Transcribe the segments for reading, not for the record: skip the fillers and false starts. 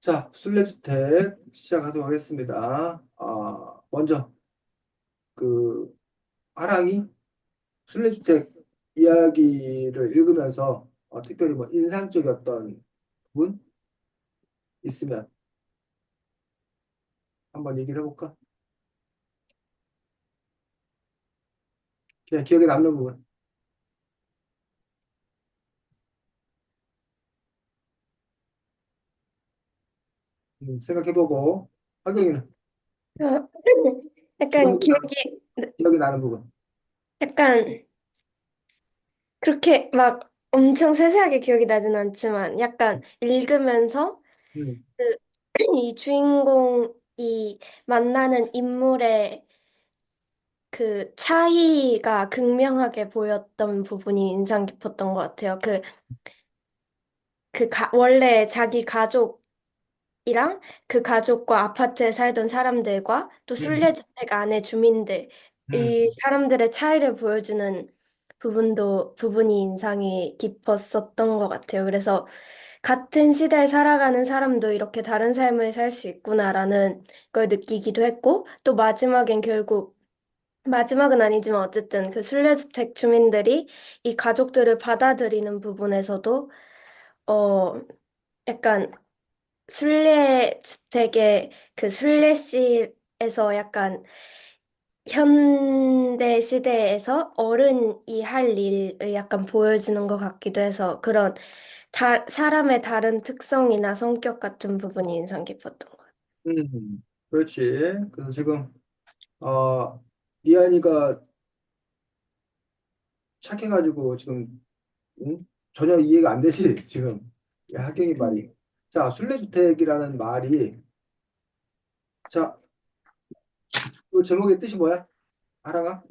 자, 순례주택 시작하도록 하겠습니다. 먼저 그 아랑이 순례주택 이야기를 읽으면서 특별히 뭐 인상적이었던 부분 있으면 한번 얘기를 해볼까? 그냥 기억에 남는 부분 생각해보고 하경이는 어, 약간 기억이, 나- 기억이, 기억이 나는 부분. 약간 그렇게 막 엄청 세세하게 기억이 나진 않지만 약간 읽으면서 음, 그, 이 주인공이 만나는 인물의 그 차이가 극명하게 보였던 부분이 인상 깊었던 것 같아요. 원래 자기 가족이랑 그 가족과 아파트에 살던 사람들과 또 음, 순례주택 안의 주민들, 음, 이 사람들의 차이를 보여주는 부분이 인상이 깊었었던 것 같아요. 그래서 같은 시대에 살아가는 사람도 이렇게 다른 삶을 살 수 있구나라는 걸 느끼기도 했고, 또 마지막은 아니지만 어쨌든 그 순례주택 주민들이 이 가족들을 받아들이는 부분에서도, 어, 약간 순례주택의 그 순례시에서 약간 현대 시대에서 어른이 할 일을 약간 보여주는 것 같기도 해서 그런 사람의 다른 특성이나 성격 같은 부분이 인상 깊었던 것 같아요. 그렇지. 그래서 지금 이한이가 착해가지고 지금 전혀 이해가 안 되지, 지금. 하경이 음. 말이. 자, 순례주택이라는 말이, 자, 그 제목의 뜻이 뭐야? 아랑아?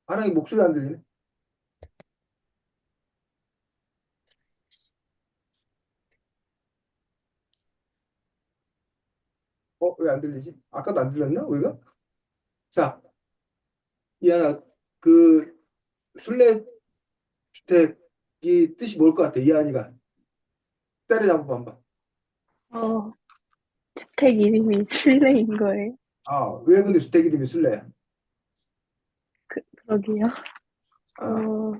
아랑이 목소리 안 들리네? 왜 안 들리지? 아까도 안 들렸나? 우리가? 자, 이하나, 그, 순례주택이 뜻이 뭘 것 같아, 이하니가? 때려잡고 한번. 어, 주택 이름이 술래인 거예요. 왜 근데 주택 이름이 순례야? 그러게요. 아, 어,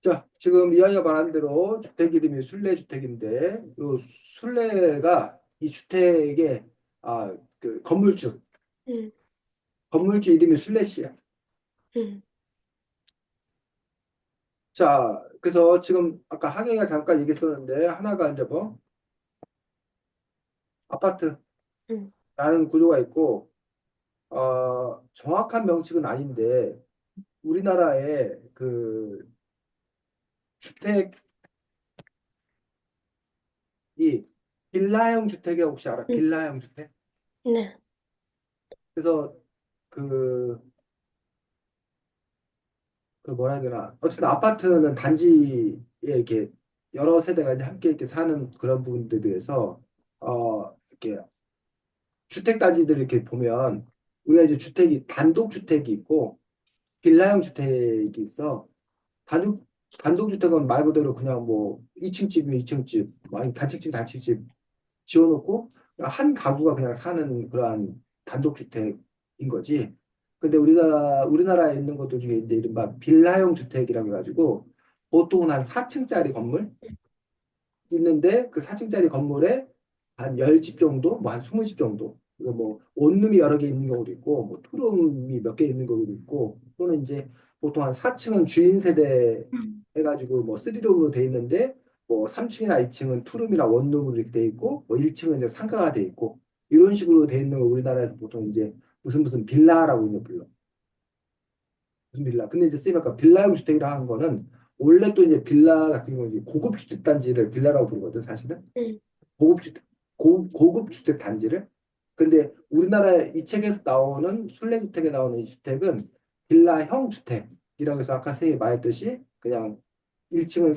자, 지금 이하이가 말한 대로 주택 이름이 순례주택인데, 이 순례가 이 주택의, 그 음, 건물주 이름이 순례씨야. 음, 자, 그래서 지금 아까 하경이가 잠깐 얘기했었는데 하나가 이제 뭐 아파트라는 음, 구조가 있고 정확한 명칭은 아닌데 우리나라의 그 주택이 빌라형 주택이 혹시 알아? 음. 빌라형 주택? 네. 그래서 그, 그 뭐라 해야 되나? 어쨌든 아파트는 단지에 이렇게 여러 세대가 이제 함께 이렇게 사는 그런 부분들에 비해서 이렇게 주택 단지들 이렇게 보면 우리가 이제 주택이 단독 주택이 있고 빌라형 주택이 있어. 단독 단독 주택은 말 그대로 그냥 뭐 2층 집이면 2층 집, 뭐 아니 단층집 단층집 지어놓고 한 가구가 그냥 사는 그러한 단독 주택인 거지. 근데 우리나라에 있는 것들 중에 이제 이른바 빌라형 주택이라고 해가지고 보통은 한 4층짜리 건물 있는데 그 4층짜리 건물에 한 10집 정도, 뭐 한 20집 정도. 그리고 뭐 원룸이 여러 개 있는 경우도 있고, 뭐 투룸이 몇 개 있는 경우도 있고, 또는 이제 보통 한 4층은 주인 세대 음. 해가지고 뭐 3룸으로 돼 있는데, 뭐 3층이나 2층은 투룸이나 원룸으로 이렇게 돼 있고, 뭐 1층은 이제 상가가 돼 있고, 이런 식으로 돼 있는 걸 우리나라에서 보통 이제 무슨 빌라라고 이제 불러. 무슨 빌라. 근데 이제 쌤이 아까 빌라형 주택이라 한 거는 원래 또 이제 빌라 같은 경우는 이제 고급 주택 단지를 빌라라고 부르거든, 사실은. 음, 고급 주택, 고급 주택 단지를. 근데 우리나라 이 책에서 나오는 순례주택에 나오는 이 주택은 빌라형 주택이라고 해서 아까 선생님이 말했듯이 그냥 1층은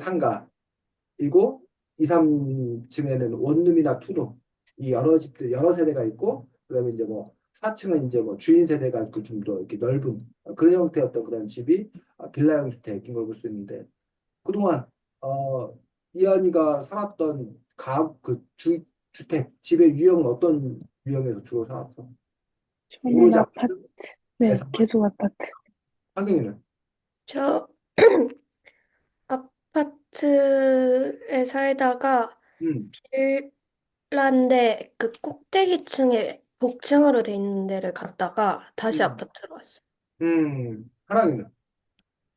상가이고 2, 3층에는 원룸이나 투룸 이 여러 집들 여러 세대가 있고 그다음에 이제 뭐 4층은 이제 뭐 주인 세대가 그 좀 더 이렇게 넓은 그런 형태였던 그런 집이 빌라형 주택인 걸 볼 수 있는데 그동안 어, 이한이가 살았던 주택 집의 유형은 어떤 유형에서 주로 살았어? 저는 오로지 아파트, 네, 아파트에서만 계속 아파트. 하경이는 저 아파트에 살다가 음, 빌라인데 그 꼭대기층에 복층으로 돼 있는 데를 갔다가 다시 음, 아파트로 왔어요. 하랑이는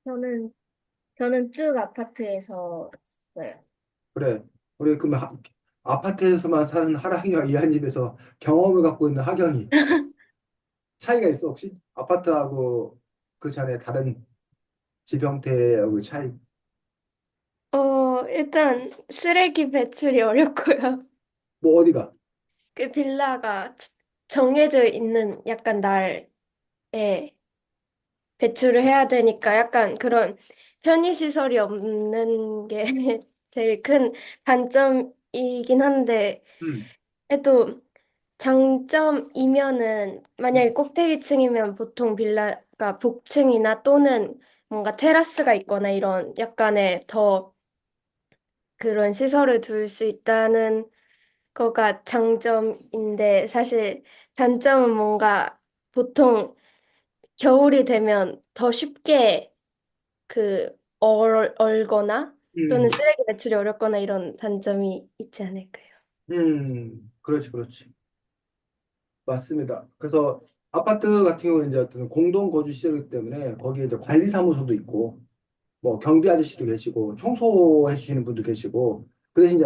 저는 저는 쭉 아파트에서 네. 그래 우리 그러면 아파트에서만 사는 하랑이와 이한집에서 경험을 갖고 있는 하경이 차이가 있어 혹시? 아파트하고 그 전에 다른 집 형태하고 차이 일단 쓰레기 배출이 어렵고요. 뭐 어디가? 그 빌라가 정해져 있는 약간 날에 배출을 해야 되니까 약간 그런 편의시설이 없는 게 제일 큰 단점이긴 한데, 음, 또 장점이면은 음, 만약에 꼭대기층이면 보통 빌라가 복층이나 또는 뭔가 테라스가 있거나 이런 약간의 더 그런 시설을 둘 수 있다는 거가 장점인데 사실 단점은 뭔가 보통 겨울이 되면 더 쉽게 얼거나 또는 음, 쓰레기 배출이 어렵거나 이런 단점이 있지 않을까요? 그렇지, 그렇지. 맞습니다. 그래서 아파트 같은 경우는 이제 어떤 공동 거주 시설이기 때문에 거기에 이제 관리사무소도 있고, 뭐 경비 아저씨도 계시고, 청소해 주시는 분도 계시고, 그 대신 이제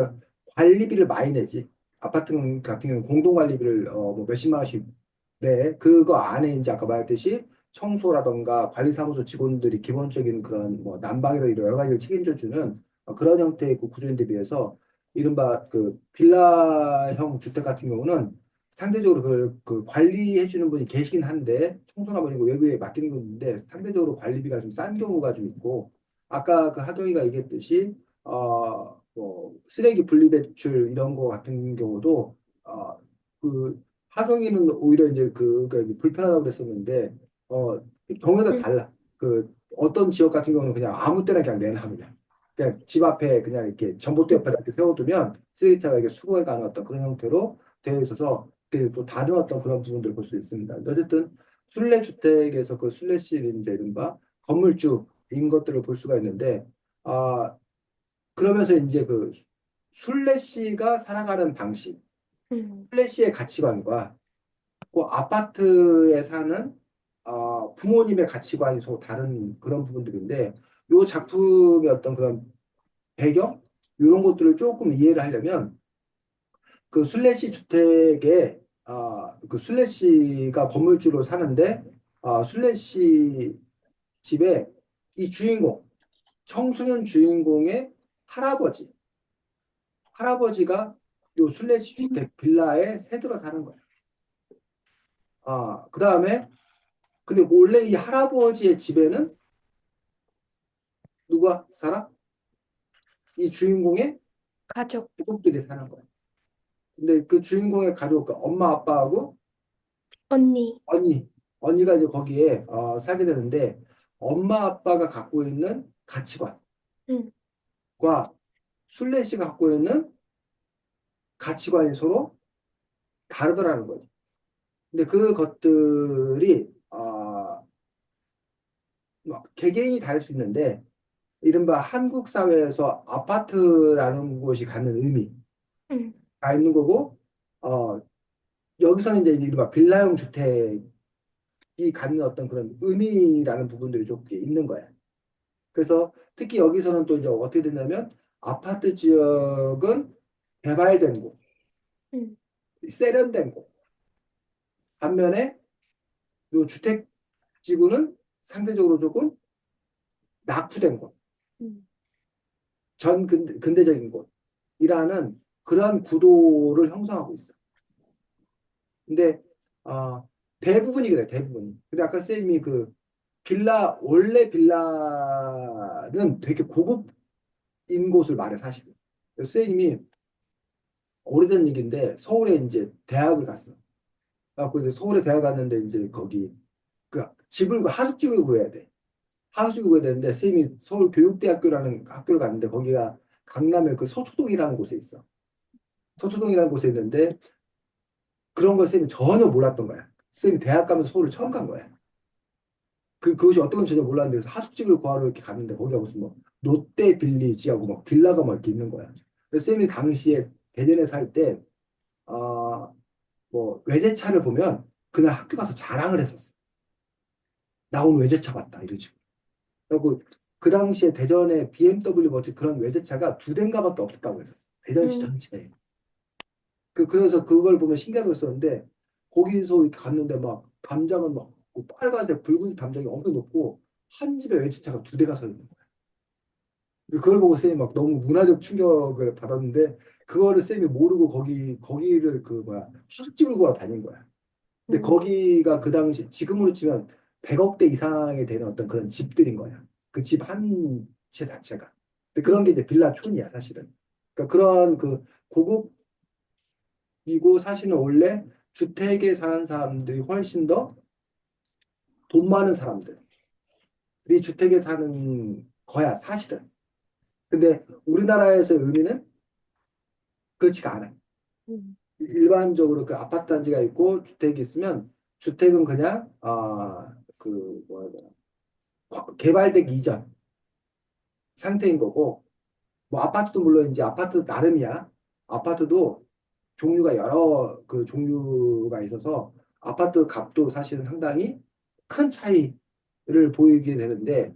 관리비를 많이 내지. 아파트 같은 경우는 공동 관리비를 뭐 몇십만 원씩 내. 그거 안에 이제 아까 말했듯이 청소라던가 관리사무소 직원들이 기본적인 그런 뭐 난방이나 이런 여러 가지를 책임져 주는 그런 형태의 그 구조인데 비해서 이른바 그 빌라형 주택 같은 경우는 상대적으로 그 관리해 주는 분이 계시긴 한데 청소나 뭐 이런 거 외부에 맡기는 건데 상대적으로 관리비가 좀 싼 경우가 좀 있고 아까 그 하경이가 얘기했듯이 뭐 쓰레기 분리배출 이런 거 같은 경우도 그 하경이는 오히려 이제 그러니까 불편하다고 그랬었는데 어 경우마다 음, 달라. 그 어떤 지역 같은 경우는 그냥 아무 때나 그냥 내놔 그냥 집 앞에 그냥 이렇게 전봇대 옆에 이렇게 세워두면 쓰레기차가 이렇게 수거해 가는 어떤 그런 형태로 되어 있어서 또 다른 어떤 그런 부분들을 볼 수 있습니다. 어쨌든 순례주택에서 그 순례실 이제 이른바 건물주인 것들을 볼 수가 있는데 아 그러면서 이제 그 순례씨가 살아가는 방식, 음, 순례씨의 가치관과 그 아파트에 사는 부모님의 가치관이 서로 다른 그런 부분들인데 이 작품의 어떤 그런 배경 이런 것들을 조금 이해를 하려면 그 순례씨 주택에 그 순례씨가 건물주로 사는데 순례씨 집에 이 주인공 청소년 주인공의 할아버지 할아버지가 요 순례씨 음, 주택 빌라에 새들어 사는 거야. 그 다음에 근데 원래 이 할아버지의 집에는 누가 살아? 이 주인공의 가족, 가족들이 사는 거야. 근데 그 주인공의 가족, 그러니까 엄마 아빠하고 언니. 언니, 언니가 이제 거기에 살게 되는데 엄마 아빠가 갖고 있는 가치관과 음, 순례 씨가 갖고 있는 가치관이 서로 다르더라는 거죠. 근데 그 것들이 막 개개인이 다를 수 있는데 이른바 한국 사회에서 아파트라는 곳이 갖는 의미가 음, 있는 거고 어, 여기서는 이제 이른바 빌라형 주택이 갖는 어떤 그런 의미라는 부분들이 좀 있는 거야. 그래서 특히 여기서는 또 이제 어떻게 되냐면 아파트 지역은 개발된 곳, 음, 세련된 곳. 반면에 요 주택 지구는 상대적으로 조금 낙후된 곳, 음, 근대적인 곳이라는 그러한 구도를 형성하고 있어. 근데 대부분이 그래, 대부분이. 근데 아까 쌤이 그 원래 빌라는 되게 고급인 곳을 말해, 사실은. 그래서 쌤이 오래된 얘기인데 서울에 이제 대학을 갔어. 그래갖고 이제 서울에 대학 갔는데 이제 거기 그 집을 하숙집을 구해야 돼. 하수구가 되는데 쌤이 서울교육대학교라는 학교를 갔는데 거기가 강남의 그 서초동이라는 곳에 있어. 서초동이라는 곳에 있는데 그런 걸 쌤이 전혀 몰랐던 거야. 쌤이 대학 가면서 서울을 처음 간 거야. 그것이 어떤 건지 전혀 몰랐는데 그래서 하숙집을 구하러 이렇게 갔는데 거기가 무슨 뭐 롯데 빌리지하고 막 빌라가 막 이렇게 있는 거야. 그래서 쌤이 당시에 대전에 살 때, 뭐 외제차를 보면 그날 학교 가서 자랑을 했었어. 나 오늘 외제차 봤다 이러지. 그리고 그 당시에 대전에 BMW 뭐 그런 외제차가 두 대인가밖에 없었다고 했었어. 대전시 음, 전체에. 그래서 그걸 보면 신기하게 썼는데 거기서 이렇게 갔는데 막 담장은 막 빨간색, 붉은색 담장이 엄청 높고 한 집에 외제차가 두 대가 서 있는 거야. 그걸 보고 쌤이 막 너무 문화적 충격을 받았는데 그거를 쌤이 모르고 거기를 그 뭐야 수습집을 구하러 다닌 거야. 근데 음, 거기가 그 당시 지금으로 치면 100억대 이상이 되는 어떤 그런 집들인 거야. 그 집 한 채 자체가. 근데 그런 게 음, 이제 빌라촌이야, 사실은. 그러니까 그런 그 고급이고 사실은 원래 주택에 사는 사람들이 훨씬 더 돈 많은 사람들이 주택에 사는 거야, 사실은. 근데 우리나라에서의 의미는 그렇지가 않아. 음, 일반적으로 그 아파트 단지가 있고 주택이 있으면 주택은 그냥 그 뭐야 개발되기 이전 상태인 거고 뭐 아파트도 물론 이제 아파트 나름이야. 아파트도 종류가 여러 그 종류가 있어서 아파트 값도 사실은 상당히 큰 차이를 보이게 되는데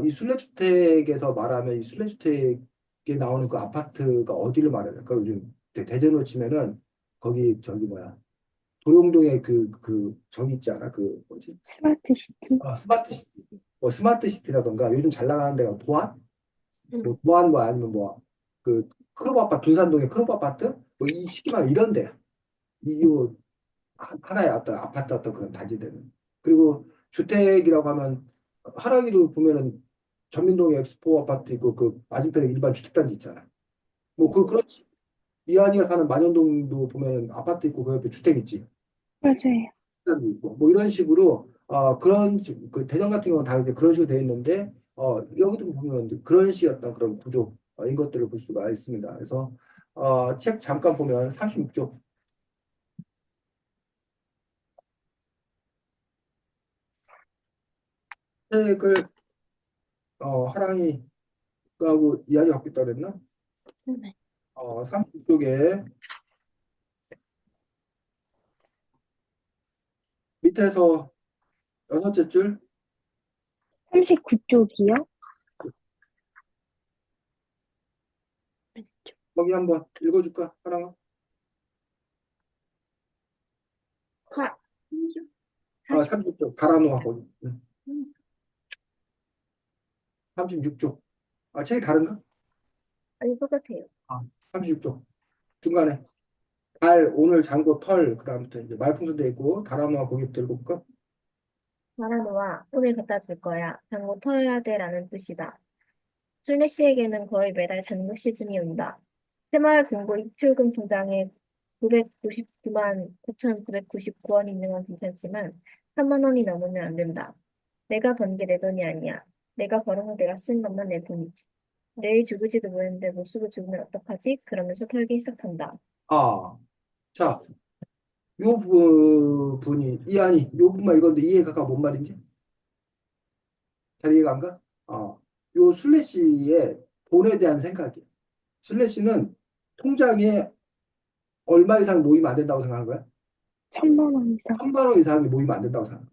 이 순례주택에서 말하면 이 순례주택에 나오는 그 아파트가 어디를 말해야 될까? 요즘 대전으로 치면은 거기 저기 뭐야 도용동에 그 저기 있지 않아? 그 뭐지? 스마트 시티? 스마트 시티. 뭐 스마트 시티라던가 요즘 잘 나가는 데가 도안? 뭐 음, 도안 뭐 아니면 뭐 그 클럽 아파트 둔산동의 클럽 아파트 뭐 이 시기만 이런 데야. 이요 하나의 어떤 아파트 어떤 그런 단지들은. 그리고 주택이라고 하면 하락이도 보면은 전민동에 엑스포 아파트 있고 그 맞은편에 일반 주택단지 있잖아. 뭐 그렇지. 이한이가 사는 만연동도 보면은 아파트 있고 그 옆에 주택 있지. 맞아요. 주택단지 있고 뭐 이런 식으로 그 대전 같은 경우는 다 이제 그런 식으로 되어 있는데 여기도 보면 이제 그런 식의 어떤 그런 구조인 것들을 볼 수가 있습니다. 그래서 책 잠깐 보면 36쪽 책을 하랑이 하고 이야기 갖고 있다 그랬나? 네. 30쪽에 밑에서 여섯째 줄 39쪽이요? 거기 한번 읽어줄까? 하랑아? 화, 40, 36쪽 달아놓아 거기. 음, 36쪽. 책이 다른가? 아니, 똑같아요. 36쪽 중간에 달 오늘 잔고 털 그다음부터 이제 말풍선 돼 있고 달아놓아 거기부터 읽어볼까? 말하노아, 오늘 갖다 줄 거야. 장고 터야 돼라는 뜻이다. 순례 씨에게는 거의 매달 장로 시즌이 온다. 새마을 금고 입출금 통장에 999만 9,999원이 있는 건 괜찮지만 3만 원이 넘으면 안 된다. 내가 번 게 내 돈이 아니야. 내가 벌어서 내가 쓴 것만 내 돈이지. 내일 죽을지도 모르는데 못 쓰고 죽으면 어떡하지? 그러면서 털기 시작한다. 아, 자, 요 분이 이한이 요 부분만 읽었는데 이해가 가 뭔 말인지 잘 이해가 안 가? 요 술래 씨의 돈에 대한 생각이에요. 술래 씨는 통장에 얼마 이상 모이면 안 된다고 생각하는 거야? 1000만 원 이상. 1,000만 원 이상이 모이면 안 된다고 생각해.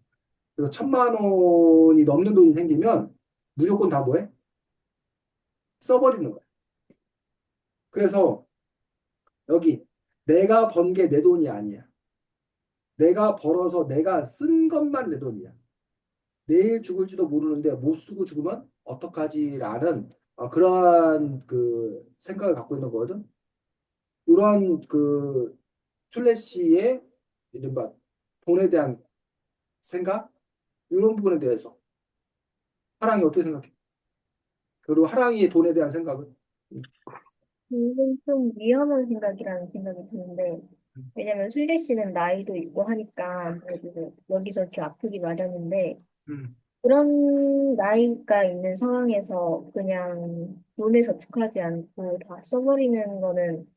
그래서 1,000만 원이 넘는 돈이 생기면 무조건 다 뭐해? 써버리는 거야. 그래서 여기 내가 번 게 내 돈이 아니야. 내가 벌어서 내가 쓴 것만 내 돈이야. 내일 죽을지도 모르는데 못 쓰고 죽으면 어떡하지라는 그러한 그 생각을 갖고 있는 거거든. 이런 그 슬래시의 이른바 돈에 대한 생각 이런 부분에 대해서 하랑이 어떻게 생각해? 그리고 하랑이의 돈에 대한 생각은 이건 좀 위험한 생각이라는 생각이 드는데, 왜냐면 순례 씨는 나이도 있고 하니까 아무래도 여기서 이렇게 아프기 마련인데, 음. 그런 나이가 있는 상황에서 그냥 돈에 저축하지 않고 다 써버리는 거는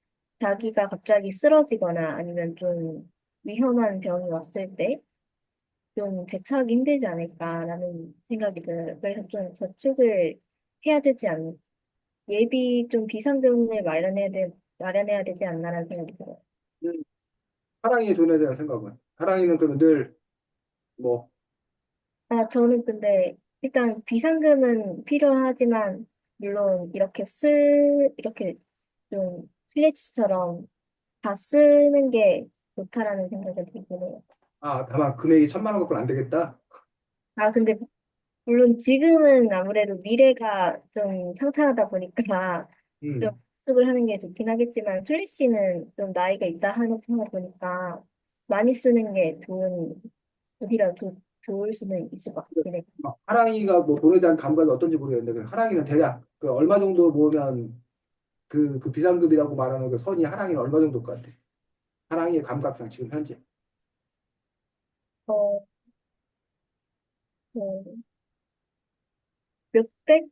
자기가 갑자기 쓰러지거나 아니면 좀 위험한 병이 왔을 때 좀 대처하기 힘들지 않을까라는 생각이 들어요. 그래서 좀 저축을 해야 되지 않, 예비 좀 비상금을 마련해야 되지 않나라는 생각이 들어요. 음, 하랑이의 돈에 대한 생각은? 하랑이는 그러면 늘 뭐, 아, 저는 근데 일단 비상금은 필요하지만 물론 이렇게 좀 플래치처럼 다 쓰는 게 좋다라는 생각이 들긴 해요. 다만 금액이 1,000만 원 갖고는 안 되겠다? 아, 근데 물론 지금은 아무래도 미래가 좀 창창하다 보니까 좀 음. 저축을 하는 게 좋긴 하겠지만 플래시는 좀 나이가 있다 하다 보니까 많이 쓰는 게 오히려 좋을 수는 있을 것 같긴 해요. 하랑이가 뭐 돈에 대한 감각이 어떤지 모르겠는데 그 하랑이는 대략 그 얼마 정도 모으면 그 비상급이라고 말하는 그 선이 하랑이는 얼마 정도 것 같아? 하랑이의 감각상 지금 현재 어, 어, 몇백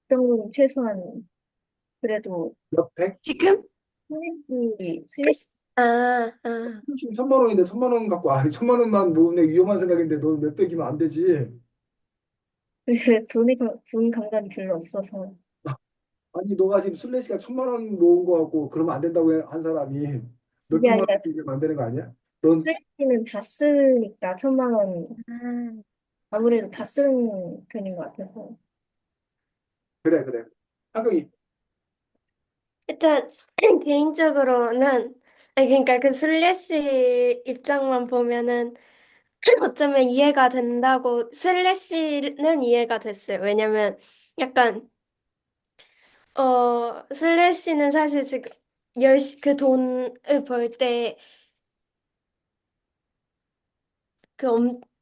정도는 최소한 그래도 몇 백? 지금? 슬래시 아, 아. 1,000만 원인데 1,000만 원 갖고 1,000만 원만 모으는 게 위험한 생각인데 너 몇 백이면 안 되지. 돈 감각이 별로 없어서 아니 너가 지금 슬래시가 1,000만 원 모은 거 갖고 그러면 안 된다고 한 사람이 그게 몇백만 원 아니라 이게 안 되는 거 아니야? 넌 슬래시는 다 쓰니까 1,000만 원 음. 아무래도 다 쓰는 편인 것 같아서 그래 그래. 하경이 일단 개인적으로는 아니, 그러니까 그 슬래시 입장만 보면은 어쩌면 이해가 된다고 슬래시는 이해가 됐어요. 왜냐면 약간 슬래시는 사실 지금 그 돈을 벌 때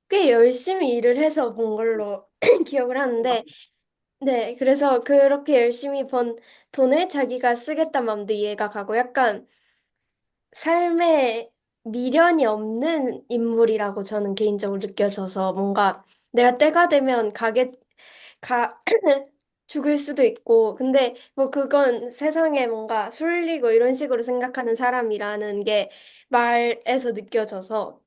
꽤 열심히 일을 해서 본 걸로 기억을 하는데 네, 그래서 그렇게 열심히 번 돈을 자기가 쓰겠다 마음도 이해가 가고 약간 삶에 미련이 없는 인물이라고 저는 개인적으로 느껴져서 뭔가 내가 때가 되면 가, 죽을 수도 있고 근데 뭐 그건 세상에 뭔가 술리고 이런 식으로 생각하는 사람이라는 게 말에서 느껴져서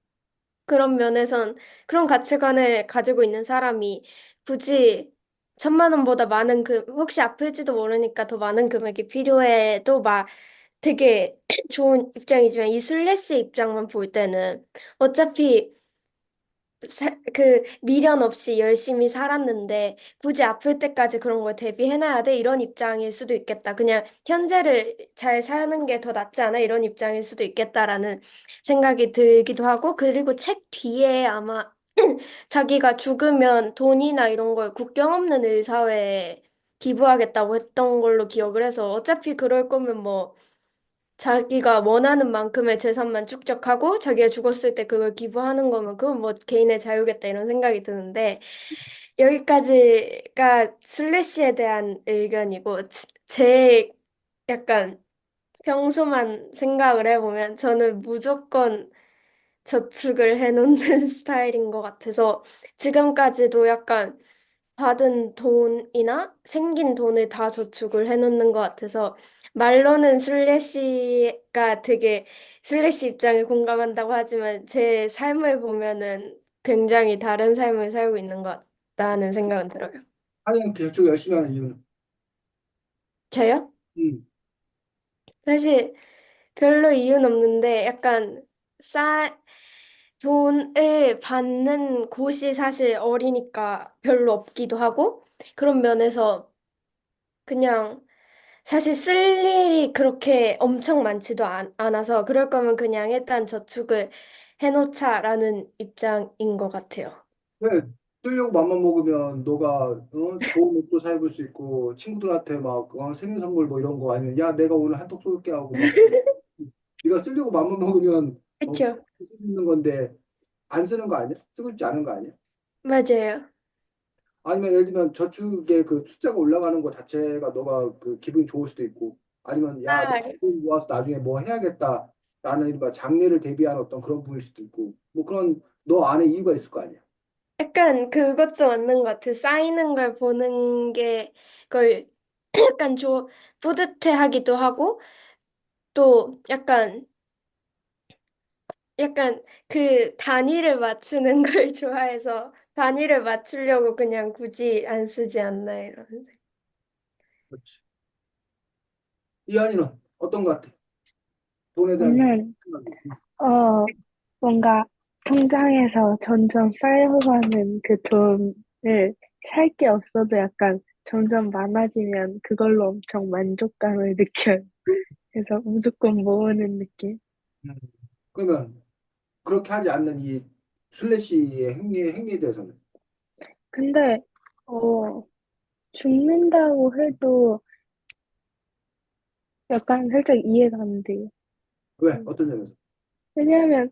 그런 면에선 그런 가치관을 가지고 있는 사람이 굳이 1,000만 원보다 많은 혹시 아플지도 모르니까 더 많은 금액이 필요해도 막 되게 좋은 입장이지만 이 슬래시 입장만 볼 때는 어차피 미련 없이 열심히 살았는데 굳이 아플 때까지 그런 걸 대비해놔야 돼 이런 입장일 수도 있겠다. 그냥 현재를 잘 사는 게 더 낫지 않아? 이런 입장일 수도 있겠다라는 생각이 들기도 하고 그리고 책 뒤에 아마 자기가 죽으면 돈이나 이런 걸 국경 없는 의사회에 기부하겠다고 했던 걸로 기억을 해서 어차피 그럴 거면 뭐 자기가 원하는 만큼의 재산만 축적하고 자기가 죽었을 때 그걸 기부하는 거면 그건 뭐 개인의 자유겠다 이런 생각이 드는데 여기까지가 슬래시에 대한 의견이고 제 약간 평소만 생각을 해보면 저는 무조건 저축을 해놓는 스타일인 것 같아서 지금까지도 약간 받은 돈이나 생긴 돈을 다 저축을 해놓는 것 같아서 말로는 슬래시 입장에 공감한다고 하지만 제 삶을 보면은 굉장히 다른 삶을 살고 있는 것 같다는 생각은 들어요. 하경이 저축 열심히 하는 이유는 저요? 음. 사실 별로 이유는 없는데 약간 싸 돈을 받는 곳이 사실 어리니까 별로 없기도 하고 그런 면에서 그냥 사실 쓸 일이 그렇게 엄청 많지도 않아서 그럴 거면 그냥 일단 저축을 해놓자라는 입장인 것 같아요. 왜 쓰려고 맘만 먹으면 너가 좋은 옷도 사입을 수 있고 친구들한테 막 생일 선물 뭐 이런 거 아니면 야 내가 오늘 한턱 쏠게 하고 막 네가 쓰려고 맘만 먹으면 그렇죠? 쓸 수 있는 건데 안 쓰는 거 아니야? 쓰고 싶지 않은 거 아니야? 맞아요. 아니면 예를 들면 저축의 그 숫자가 올라가는 거 자체가 너가 그 기분이 좋을 수도 있고 아니면 야, 아, 돈 모아서 나중에 뭐 해야겠다라는 뭐 장래를 대비한 어떤 그런 부분일 수도 있고 뭐 그런 너 안에 이유가 있을 거 아니야. 약간 그것도 맞는 것 같아. 쌓이는 걸 보는 게 그걸 약간 뿌듯해하기도 하고 또 약간 그 단위를 맞추는 걸 좋아해서 단위를 맞추려고 그냥 굳이 안 쓰지 않나 이런. 그렇지. 이한이는 어떤 것 같아? 돈에 대한 저는, 생각이. 뭔가 통장에서 점점 쌓여가는 그 돈을 살 게 없어도 약간 점점 많아지면 그걸로 엄청 만족감을 느껴요. 그래서 무조건 모으는 느낌. 음. 그러면 그렇게 하지 않는 이 슬래시의 행위에 대해서는 근데, 어, 죽는다고 해도 약간 살짝 이해가 안 돼요. 왜? 어떤 점에서? 왜냐하면,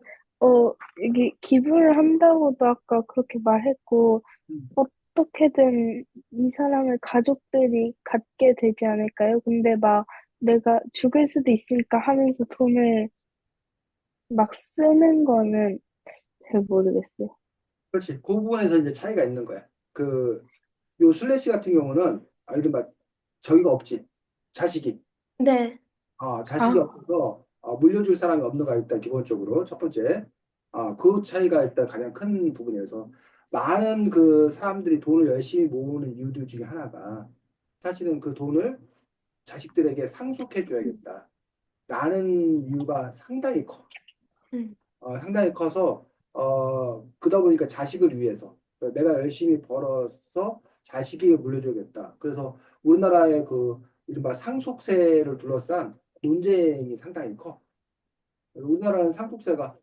이게 기부를 한다고도 아까 그렇게 말했고, 음. 어떻게든 이 사람의 가족들이 갖게 되지 않을까요? 근데 막 내가 죽을 수도 있으니까 하면서 돈을 막 쓰는 거는 잘 모르겠어요. 그렇지. 그 부분에서 이제 차이가 있는 거야. 요 슬래시 같은 경우는 아이들 막 저기가 없지. 자식이. 네. 자식이 아, 없어서 물려줄 사람이 없는 거야, 일단 기본적으로. 첫 번째. 그 차이가 일단 가장 큰 부분이어서 많은 그 사람들이 돈을 열심히 모으는 이유들 중에 하나가 사실은 그 돈을 자식들에게 상속해 줘야겠다. 라는 이유가 상당히 커. 음. 상당히 커서 그러다 보니까 자식을 위해서 내가 열심히 벌어서 자식에게 물려줘야겠다. 그래서 우리나라의 그 이른바 상속세를 둘러싼 논쟁이 상당히 커. 우리나라는 상속세가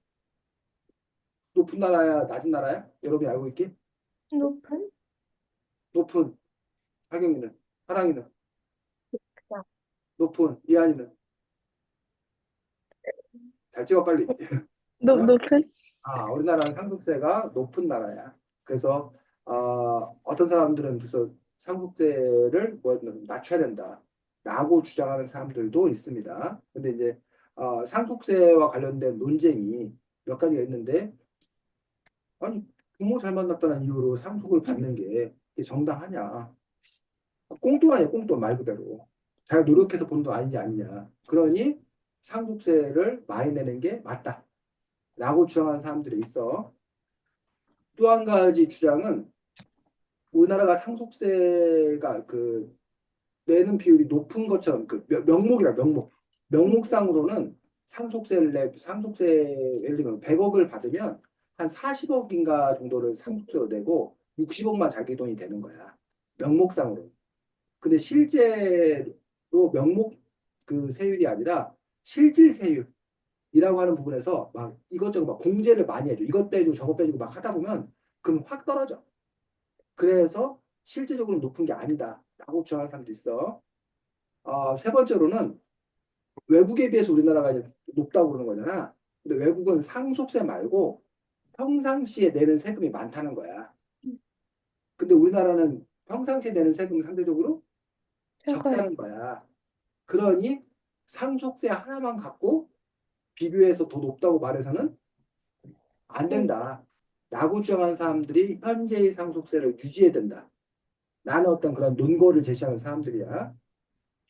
높은 나라야, 낮은 나라야? 여러분이 알고 있기? 높은? 높은 하경이는, 사랑이는, 자, 높은 이한이는 잘 찍어 빨리. 어? 높은? 우리나라는 상속세가 높은 나라야. 그래서 어떤 사람들은 그래서 상속세를 뭐 낮춰야 된다라고 주장하는 사람들도 있습니다. 근데 이제 상속세와 관련된 논쟁이 몇 가지가 있는데 아니 부모 잘 만났다는 이유로 상속을 받는 게 이게 정당하냐? 꽁돈 아니야 꽁돈 말 그대로. 자기가 노력해서 번 돈 아니지 않냐? 그러니 상속세를 많이 내는 게 맞다라고 주장하는 사람들이 있어. 또 한 가지 주장은 우리나라가 상속세가 내는 비율이 높은 것처럼 명목이라 명목상으로는 상속세 예를 들면 100억을 받으면 한 40억인가 정도를 상속세로 내고 60억만 자기 돈이 되는 거야. 명목상으로. 근데 실제로 명목 그 세율이 아니라 실질 세율이라고 하는 부분에서 막 이것저것 막 공제를 많이 해줘. 이것 빼주고 저것 빼주고 막 하다 보면 그럼 확 떨어져. 그래서 실제적으로 높은 게 아니다라고 주장하는 사람도 있어. 세 번째로는 외국에 비해서 우리나라가 이제 높다고 그러는 거잖아. 근데 외국은 상속세 말고 평상시에 내는 세금이 많다는 거야. 근데 우리나라는 평상시에 내는 세금이 상대적으로 적어요. 적다는 거야. 그러니 상속세 하나만 갖고 비교해서 더 높다고 말해서는 안 음. 된다. 라고 주장하는 사람들이 현재의 상속세를 유지해야 된다. 라는 어떤 그런 논거를 제시하는 사람들이야.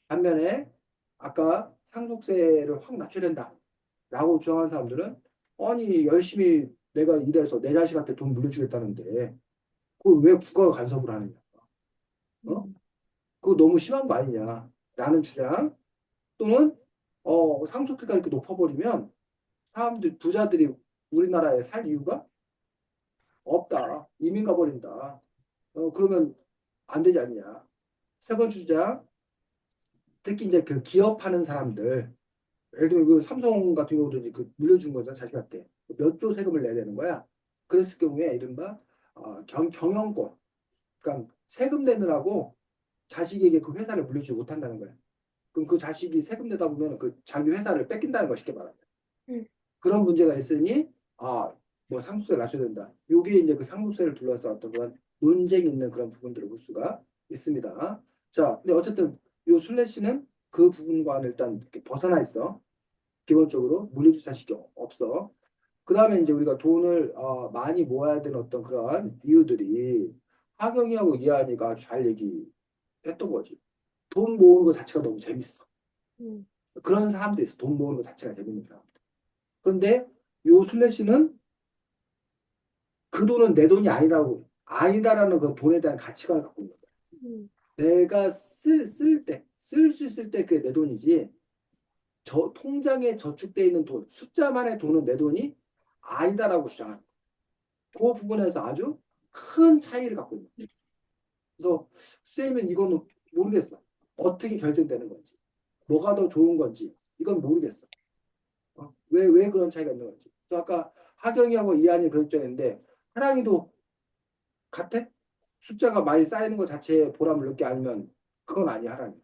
반면에 아까 상속세를 확 낮춰야 된다라고 주장하는 사람들은 아니 열심히 내가 일해서 내 자식한테 돈 물려주겠다는데 그걸 왜 국가가 간섭을 하느냐? 어? 그거 너무 심한 거 아니냐라는 주장 또는 상속세가 이렇게 높아버리면 사람들 부자들이 우리나라에 살 이유가 없다. 이민 가버린다. 그러면 안 되지 않냐? 세 번째 주장 특히 이제 그 기업하는 사람들 예를 들면 그 삼성 같은 경우도 이제 그 물려준 거잖아 자식한테 몇 조 세금을 내야 되는 거야. 그랬을 경우에 이른바 경영권, 그러니까 세금 내느라고 자식에게 그 회사를 물려주지 못한다는 거야. 그럼 그 자식이 세금 내다 보면 그 자기 회사를 뺏긴다는 거 쉽게 말하면 음. 그런 문제가 있으니 뭐 상속세를 낮춰야 된다. 요게 이제 그 상속세를 둘러싼 어떤 그런 논쟁이 있는 그런 부분들을 볼 수가 있습니다. 자, 근데 어쨌든 요 슬래시는 그 부분과는 일단 이렇게 벗어나 있어. 기본적으로 물려줄 자식이 없어. 그다음에 이제 우리가 돈을 많이 모아야 되는 어떤 그런 이유들이 하경이하고 이한이가 아주 잘 얘기했던 거지. 돈 모으는 거 자체가 너무 재밌어. 음, 그런 사람도 있어. 돈 모으는 거 자체가 재밌는 사람. 그런데 요 슬래시는 그 돈은 내 돈이 아니다라는 그 돈에 대한 가치관을 갖고 있는 거야. 음, 내가 쓸 수 있을 때 그게 내 돈이지. 저 통장에 저축돼 있는 돈, 숫자만의 돈은 내 돈이 아니다라고 주장하는 거야. 그 부분에서 아주 큰 차이를 갖고 있는 거야. 그래서 쌤은 이거는 모르겠어. 어떻게 결정되는 건지, 뭐가 더 좋은 건지, 이건 모르겠어. 왜 그런 차이가 있는 건지. 그래서 아까 하경이하고 이한이 그런 입장인데, 하랑이도 같아? 숫자가 많이 쌓이는 것 자체에 보람을 느끼 아니면 그건 아니야, 하랑이.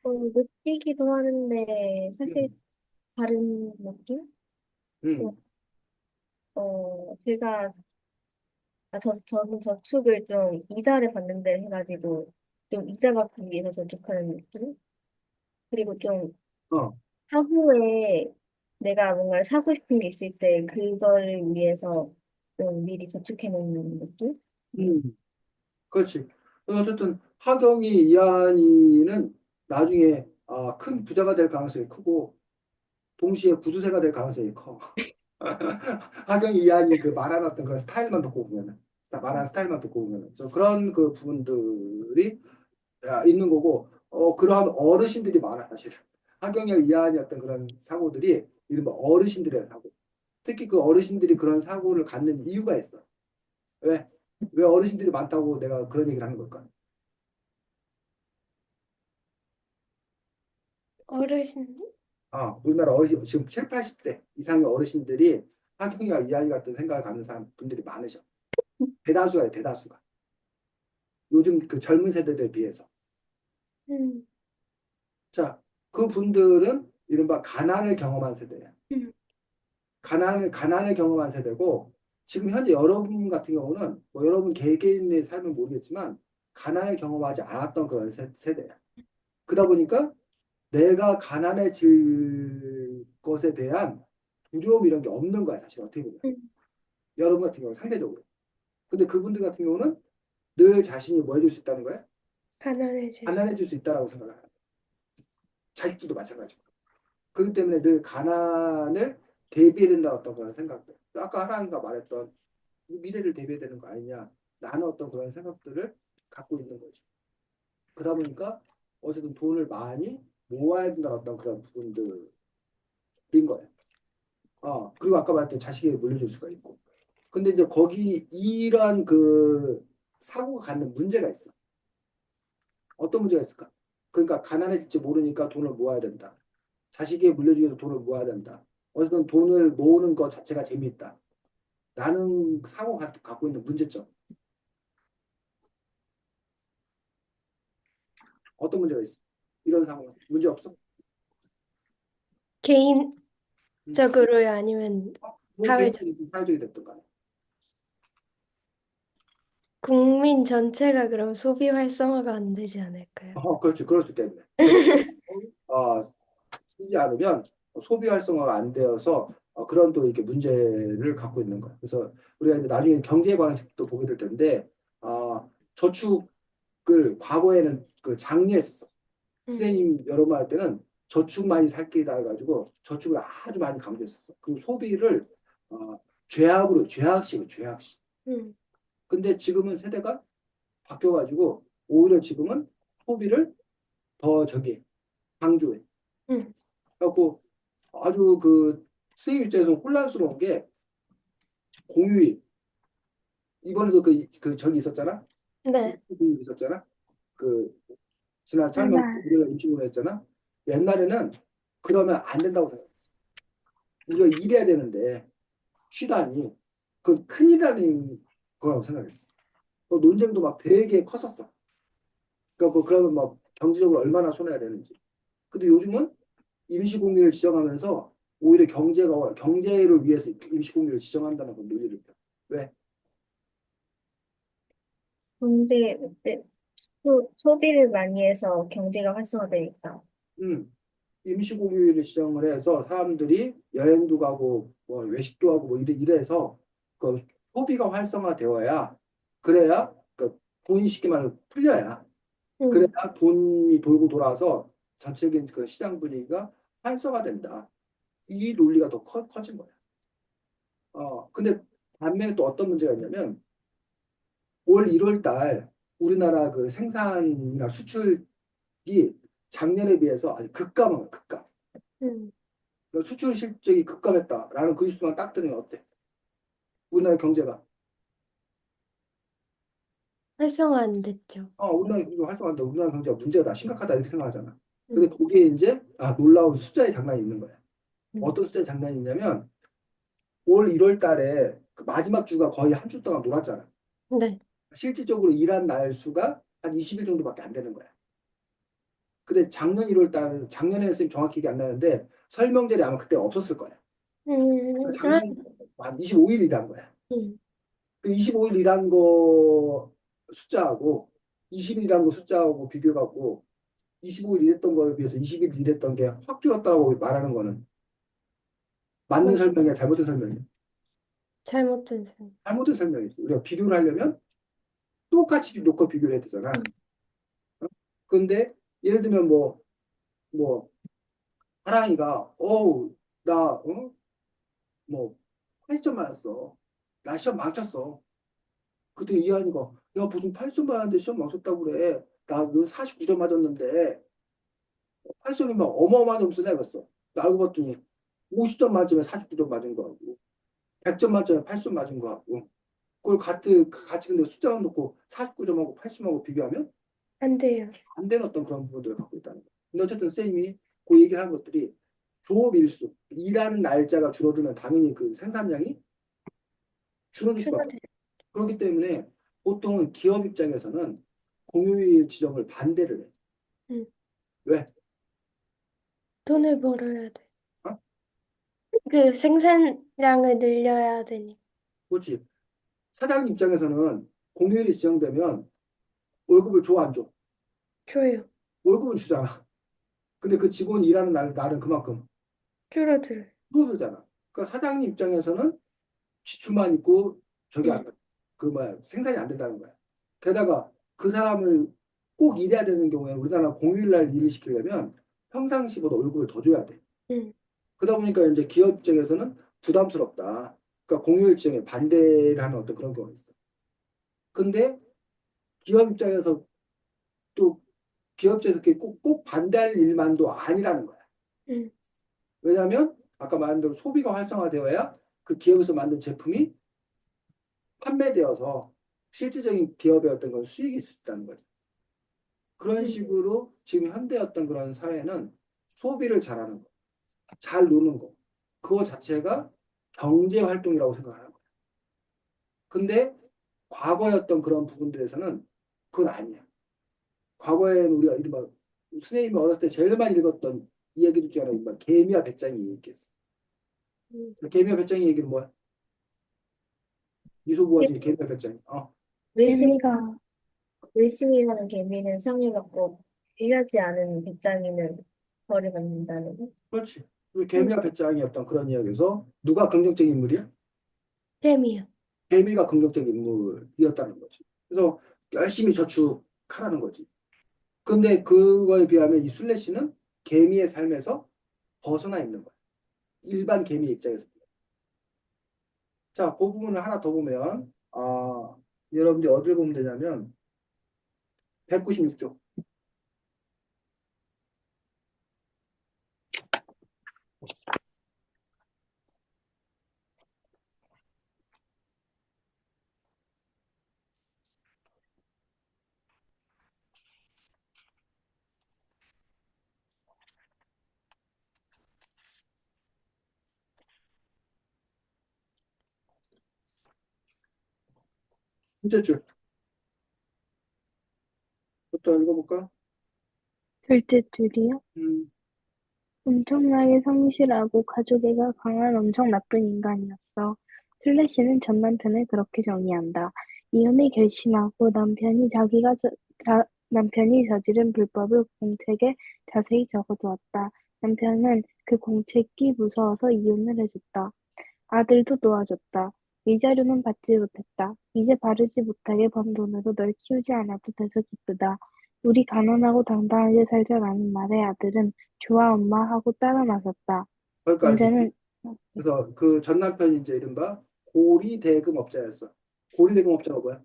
느끼기도 하는데, 사실 음, 다른 느낌? 어, 음, 제가, 저는 저축을 좀 이자를 받는 데 해가지고, 좀 이자 받기 위해서 저축하는 느낌? 그리고 좀 어, 사후에 내가 뭔가를 사고 싶은 게 있을 때, 그걸 위해서 좀 미리 저축해 놓는 느낌? 음, 그렇지. 어쨌든 하경이, 이한이는 나중에 큰 부자가 될 가능성이 크고, 동시에 구두쇠가 될 가능성이 커. 하경이, 이한이 그 말하는 어떤 그런 스타일만 듣고 보면은, 말하는 스타일만 듣고 보면은, 그래서 그런 그 부분들이 있는 거고, 그러한 어르신들이 많아, 사실은. 하경이와 이하의 어떤 그런 사고들이 이른바 어르신들의 사고. 특히 그 어르신들이 그런 사고를 갖는 이유가 있어. 왜? 왜 어르신들이 많다고 내가 그런 얘기를 하는 걸까? 어르신, 우리나라 지금 7, 80대 이상의 어르신들이 하경이와 이하이 같은 생각을 갖는 분들이 많으셔. 대다수가, 대다수가. 요즘 그 젊은 세대들에 비해서. 음, 자, 그 분들은 이른바 가난을 경험한 세대야. 음, 가난을 경험한 세대고, 지금 현재 여러분 같은 경우는, 뭐 여러분 개개인의 삶은 모르겠지만, 가난을 경험하지 않았던 그런 세대야. 그러다 보니까 내가 가난해질 것에 대한 두려움 이런 게 없는 거야, 사실 어떻게 보면. 음. 여러분 같은 경우는 상대적으로. 근데 그분들 같은 경우는 늘 자신이 뭐 해줄 수 있다는 거야? 가난해질 수. 가난해질 수 있다라고 생각을 하는 거야. 자식들도 마찬가지고. 그렇기 때문에 늘 가난을 대비해야 된다는 어떤 그런 생각들. 아까 하랑이가 말했던 미래를 대비해야 되는 거 아니냐. 라는 어떤 그런 생각들을 갖고 있는 거지. 그러다 보니까 어쨌든 돈을 많이 모아야 된다는 어떤 그런 부분들인 거예요. 그리고 아까 말했던 자식에게 물려줄 수가 있고. 근데 이제 거기 이런 그 사고가 갖는 문제가 있어. 어떤 문제가 있을까? 그러니까 가난해질지 모르니까 돈을 모아야 된다. 자식에게 물려주기 위해서 돈을 모아야 된다. 어쨌든 돈을 모으는 것 자체가 재미있다. 라는 사고가 갖고 있는 문제점. 어떤 문제가 있어? 이런 상황 문제 없어? 음. 개인적으로요, 아니면 뭐 사회적? 개인적인 사회적이 됐던 간에. 국민 전체가 그럼 소비 활성화가 안 되지 않을까요? 그렇지. 그럴 수 있겠네. 전체적으로 쓰지 않으면 소비 활성화가 안 되어서 그런 또 이렇게 문제를 갖고 있는 거야. 그래서 우리가 이제 나중에 경제에 관한 책도 보게 될 텐데 저축을 과거에는 그 장려했었어. 음, 선생님 여러 말 할 때는 저축 많이 살 길이다 해가지고 저축을 아주 많이 강조했었어. 그 소비를 죄악식. 음, 근데 지금은 세대가 바뀌어가지고 오히려 지금은 소비를 더 강조해. 음. 그래갖고 아주 그 선생님 입장에서 혼란스러운 게 공휴일 이번에도 그 저기 있었잖아. 네. 임시공휴일 있었잖아. 그 지난 설명 날, 우리가 임시공휴일 했잖아. 옛날에는 그러면 안 된다고 생각했어. 우리가 일해야 되는데 쉬다니 그건 큰일이라는 거라고 생각했어. 그 논쟁도 막 되게 컸었어. 그러면 막 경제적으로 얼마나 손해가 되는지. 근데 요즘은 임시공휴일을 지정하면서 오히려 경제를 위해서 임시공휴일을 지정한다는 건 논리를 펴. 왜? 경제, 소비를 많이 해서 경제가 활성화되니까. 음. 임시공휴일을 지정을 해서 사람들이 여행도 가고 뭐 외식도 하고 뭐 이래서 그 소비가 활성화되어야 그래야 그 돈이 쉽게 말해 풀려야 그래야 음, 돈이 돌고 돌아서 전체적인 그 시장 분위기가 활성화된다. 이 논리가 더 커진 거야. 근데 반면에 또 어떤 문제가 있냐면 올 1월 달 우리나라 그 생산이나 수출이 작년에 비해서 아주 급감한 거야, 급감. 음. 그러니까 수출 실적이 급감했다라는 그 뉴스만 딱 들으면 어때? 우리나라 경제가. 활성화 안 됐죠. 우리나라 경제가 활성화한다. 우리나라 경제가 문제다. 심각하다. 이렇게 생각하잖아. 근데 음, 거기에 이제 놀라운 숫자의 장난이 있는 거야. 음. 어떤 숫자의 장난이 있냐면 올 1월 달에 그 마지막 주가 거의 한 주 동안 놀았잖아. 네. 실질적으로 일한 날 수가 한 20일 정도밖에 안 되는 거야. 근데 작년 1월 달, 작년에는 쌤 정확히 기억 안 나는데 설명절이 아마 그때 없었을 거야. 아, 작년 한 25일 일한 거야. 음. 그 25일 일한 거 숫자하고 20일 일한 거 숫자하고 비교하고 25일 일했던 거에 비해서 20일 일했던 게 확 줄었다고 말하는 거는 맞는 뭐, 설명이야, 잘못된 설명이야. 잘못된 생 잘못된 설명이지. 우리가 비교를 하려면 똑같이 놓고 비교를 해야 되잖아. 음. 근데 예를 들면 뭐 하랑이가 나 뭐 80점 맞았어. 나 시험 망쳤어. 그때 이한이가 야 무슨 80점 맞았는데 시험 망쳤다고 그래. 나너 49점 맞았는데 80점이 막 어마어마한 점수네 그랬어. 나 알고 봤더니 50점 만점에 49점 맞은 거하고 100점 만점에 80점 맞은 거하고 그걸 같이 근데 숫자만 놓고 49점하고 80점하고 비교하면 안 돼요. 안 되는 어떤 그런 부분들을 갖고 있다는 거예요. 근데 어쨌든 쌤이 그 얘기를 하는 것들이 조업 일수, 일하는 날짜가 줄어들면 당연히 그 생산량이 줄어들 수밖에 없어요. 추가돼. 그렇기 때문에 보통은 기업 입장에서는 공휴일 지정을 반대를 해. 음. 왜? 돈을 벌어야 돼. 어? 그 생산량을 늘려야 되니. 그렇지. 사장 입장에서는 공휴일이 지정되면 월급을 줘, 안 줘? 줘요. 월급은 주잖아. 근데 그 직원이 일하는 날은 그만큼 줄어들어요. 줄어들잖아. 그러니까 사장님 입장에서는 지출만 있고 저기 음. 그 뭐야 생산이 안 된다는 거야. 게다가 그 사람을 꼭 일해야 되는 경우에 우리나라 공휴일날 일을 시키려면 평상시보다 월급을 더 줘야 돼. 음. 그러다 보니까 이제 기업 입장에서는 부담스럽다. 그러니까 공휴일 지정에 반대를 하는 어떤 그런 경우가 있어. 근데 기업 입장에서 또 기업 입장에서 그게 꼭 반대할 일만도 아니라는 거야. 음. 왜냐하면 아까 말한 대로 소비가 활성화되어야 그 기업에서 만든 제품이 판매되어서 실질적인 기업의 어떤 건 수익이 있을 수 있다는 거죠. 그런 음. 식으로 지금 현대 어떤 그런 사회는 소비를 잘하는 거, 잘 노는 거, 그거 자체가 경제 활동이라고 생각하는 거예요. 근데 과거의 어떤 그런 부분들에서는 그건 아니야. 과거에는 우리가 이른바 선생님이 어렸을 때 제일 많이 읽었던 이야기들 중에 하나가 개미와 배짱이 얘기했어. 음. 개미와 배짱이 얘기는 뭐야? 이소부화지 개미와 배짱이. 열심히, 재미가 열심히 사는 개미는 상을 받고, 일하지 않은 빗장이는 벌을 받는다는 거. 그렇지. 그리고 음. 개미와 배짱이었던 그런 이야기에서 누가 긍정적인 인물이야? 재미요. 개미가 긍정적인 인물이었다는 거지. 그래서 열심히 저축하라는 거지. 근데 그거에 비하면 이 순례 씨는 개미의 삶에서 벗어나 있는 거야. 일반 개미 입장에서. 자, 그 부분을 하나 더 보면, 여러분들이 어디를 보면 되냐면, 196쪽. 둘째 줄부터 읽어볼까? 둘째 줄이요? 음, 엄청나게 성실하고 가족애가 강한 엄청 나쁜 인간이었어. 슬래시는 전 남편을 그렇게 정의한다. 이혼을 결심하고 남편이 저지른 불법을 공책에 자세히 적어두었다. 남편은 그 공책이 무서워서 이혼을 해줬다. 아들도 놓아줬다. 위자료는 받지 못했다. 이제 바르지 못하게 번 돈으로 널 키우지 않아도 돼서 기쁘다. 우리 가난하고 당당하게 살자라는 말에 아들은 좋아 엄마 하고 따라 나섰다. 거기까지. 문제는 그래서 그 전 남편이 이제 이른바 고리대금업자였어. 고리대금업자가 뭐야?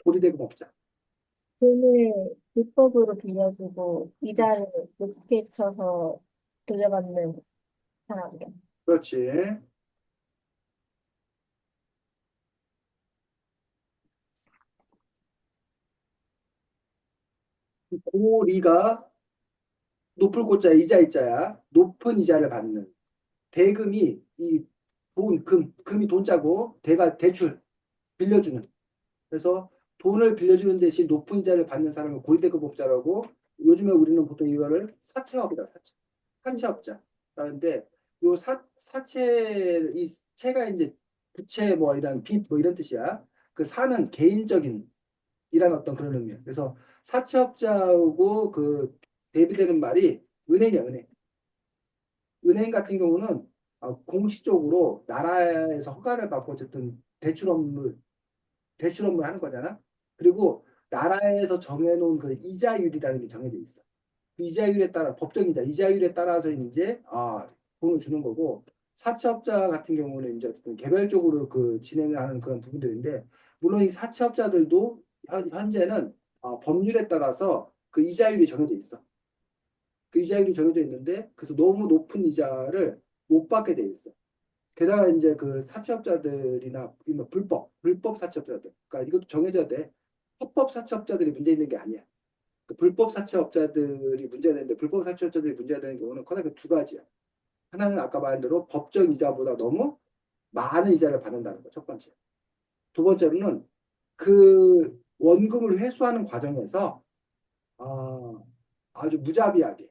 고리대금업자. 돈을 불법으로 빌려주고 이자를 높게 쳐서 돌려받는 사람이야. 그렇지. 고리가 높을 고자 이자 이자야. 높은 이자를 받는. 대금이 이 금이 돈자고 대가 대출 빌려주는. 그래서 돈을 빌려주는 대신 높은 이자를 받는 사람을 고리대금업자라고 요즘에 우리는 보통 이거를 사채업이라고 사채. 사채업자. 그런데 요 사채 이 채가 이제 부채 뭐 이런 빚 뭐 이런 뜻이야. 그 사는 개인적인 이란 어떤 그런 의미야. 그래서 사채업자하고 그 대비되는 말이 은행이야, 은행. 은행 같은 경우는 공식적으로 나라에서 허가를 받고 어쨌든 대출 업무를 하는 거잖아. 그리고 나라에서 정해놓은 그 이자율이라는 게 정해져 있어. 그 이자율에 따라 법정 이자율에 따라서 이제 돈을 주는 거고 사채업자 같은 경우는 이제 어쨌든 개별적으로 그 진행을 하는 그런 부분들인데 물론 이 사채업자들도 현재는 법률에 따라서 그 이자율이 정해져 있어. 그 이자율이 정해져 있는데 그래서 너무 높은 이자를 못 받게 돼 있어. 게다가 이제 그 사채업자들이나 불법 사채업자들, 그러니까 이것도 정해져야 돼. 합법 사채업자들이 문제 있는 게 아니야. 그 불법 사채업자들이 문제가 되는데 불법 사채업자들이 문제가 되는 경우는 커다 그 두 가지야. 하나는 아까 말한 대로 법정 이자보다 너무 많은 이자를 받는다는 거, 첫 번째. 두 번째로는 그 원금을 회수하는 과정에서 아주 무자비하게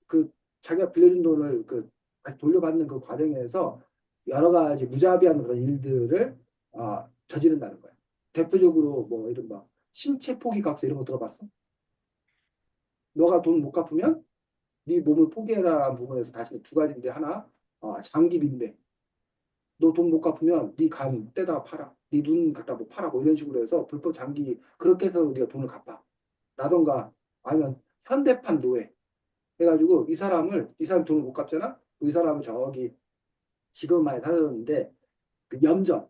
그 자기가 빌려준 돈을 그 다시 돌려받는 그 과정에서 여러 가지 무자비한 그런 일들을 저지른다는 거야. 대표적으로 뭐 이른바 신체 포기각서 이런 거 들어봤어? 너가 돈 못 갚으면 네 몸을 포기해라라는 부분에서 다시 두 가지인데 하나 장기 빈배. 너 돈 못 갚으면 네 간 떼다가 팔아. 네 눈 갖다 뭐 팔아. 뭐 이런 식으로 해서 불법 장기 그렇게 해서 네가 돈을 갚아. 라던가 아니면 현대판 노예. 해가지고 이 사람 돈을 못 갚잖아. 이 사람은 저기 지금 많이 사라졌는데 그 염전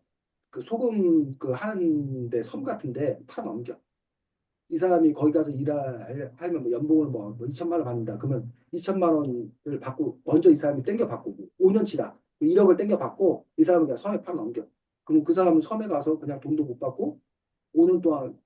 그 소금 그 하는데 섬 같은데 팔아 넘겨. 이 사람이 거기 가서 하면 뭐 연봉을 뭐 2천만 원 받는다. 그러면 2천만 원을 받고 먼저 이 사람이 땡겨 받고 5년치다. 1억을 땡겨 받고 이 사람은 그냥 섬에 팔아 넘겨. 그럼 그 사람은 섬에 가서 그냥 돈도 못 받고 5년 동안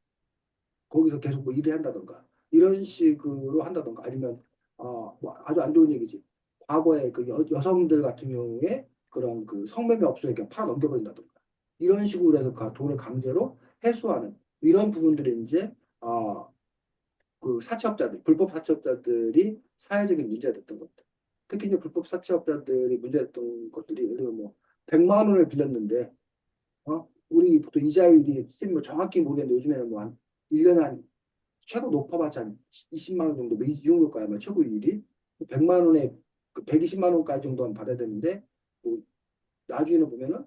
거기서 계속 뭐 일을 한다던가 이런 식으로 한다던가 아니면 뭐 아주 안 좋은 얘기지. 과거에 그 여성들 같은 경우에 그런 그 성매매 업소에게 팔아 넘겨버린다던가 이런 식으로 해서 돈을 강제로 회수하는 이런 부분들이 이제 그 사채업자들 불법 사채업자들이 사회적인 문제가 됐던 것들. 특히 이제 불법 사채업자들이 문제됐던 것들이 예를 들면 뭐 100만 원을 빌렸는데 우리 보통 이자율이 선생님 뭐 정확히 모르겠는데 요즘에는 뭐 한 1년에 한 최고 높아봤자 한 20만 원 정도, 뭐이 정도까지 아마 최고율이 100만 원에 그 120만 원까지 정도는 받아야 되는데 뭐 나중에는 보면은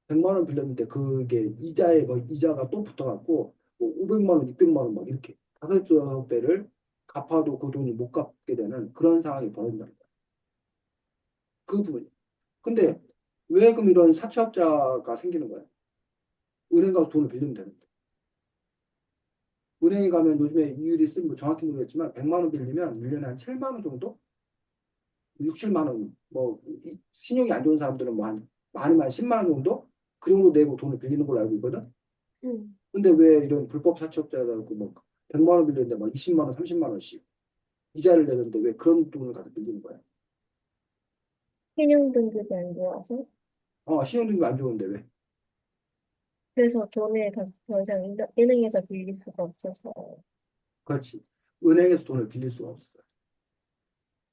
100만 원 빌렸는데 그게 이자에 뭐 이자가 또 붙어갖고 뭐 500만 원, 600만 원 막 이렇게 다섯 여섯 배를 갚아도 그 돈이 못 갚게 되는 그런 상황이 벌어진다는 거야. 그 부분이. 근데 왜 그럼 이런 사채업자가 생기는 거야? 은행 가서 돈을 빌리면 되는데. 은행에 가면 요즘에 이율이 쓰면 뭐 정확히 모르겠지만 100만 원 빌리면 1년에 한 7만 원 정도? 6, 7만 원, 뭐, 신용이 안 좋은 사람들은 뭐 많으면 한 10만 원 정도? 그 정도 내고 돈을 빌리는 걸로 알고 있거든? 음. 근데 왜 이런 불법 사채업자들하고 뭐 100만 원 빌리는데 막 20만 원, 30만 원씩 이자를 내는데 왜 그런 돈을 갖다 빌리는 거야? 신용등급이 안 좋아서 신용등급이 안 좋은데 왜? 그래서 돈을 더 이상 은행에서 빌릴 수가 없어서 그렇지. 은행에서 돈을 빌릴 수가 없어.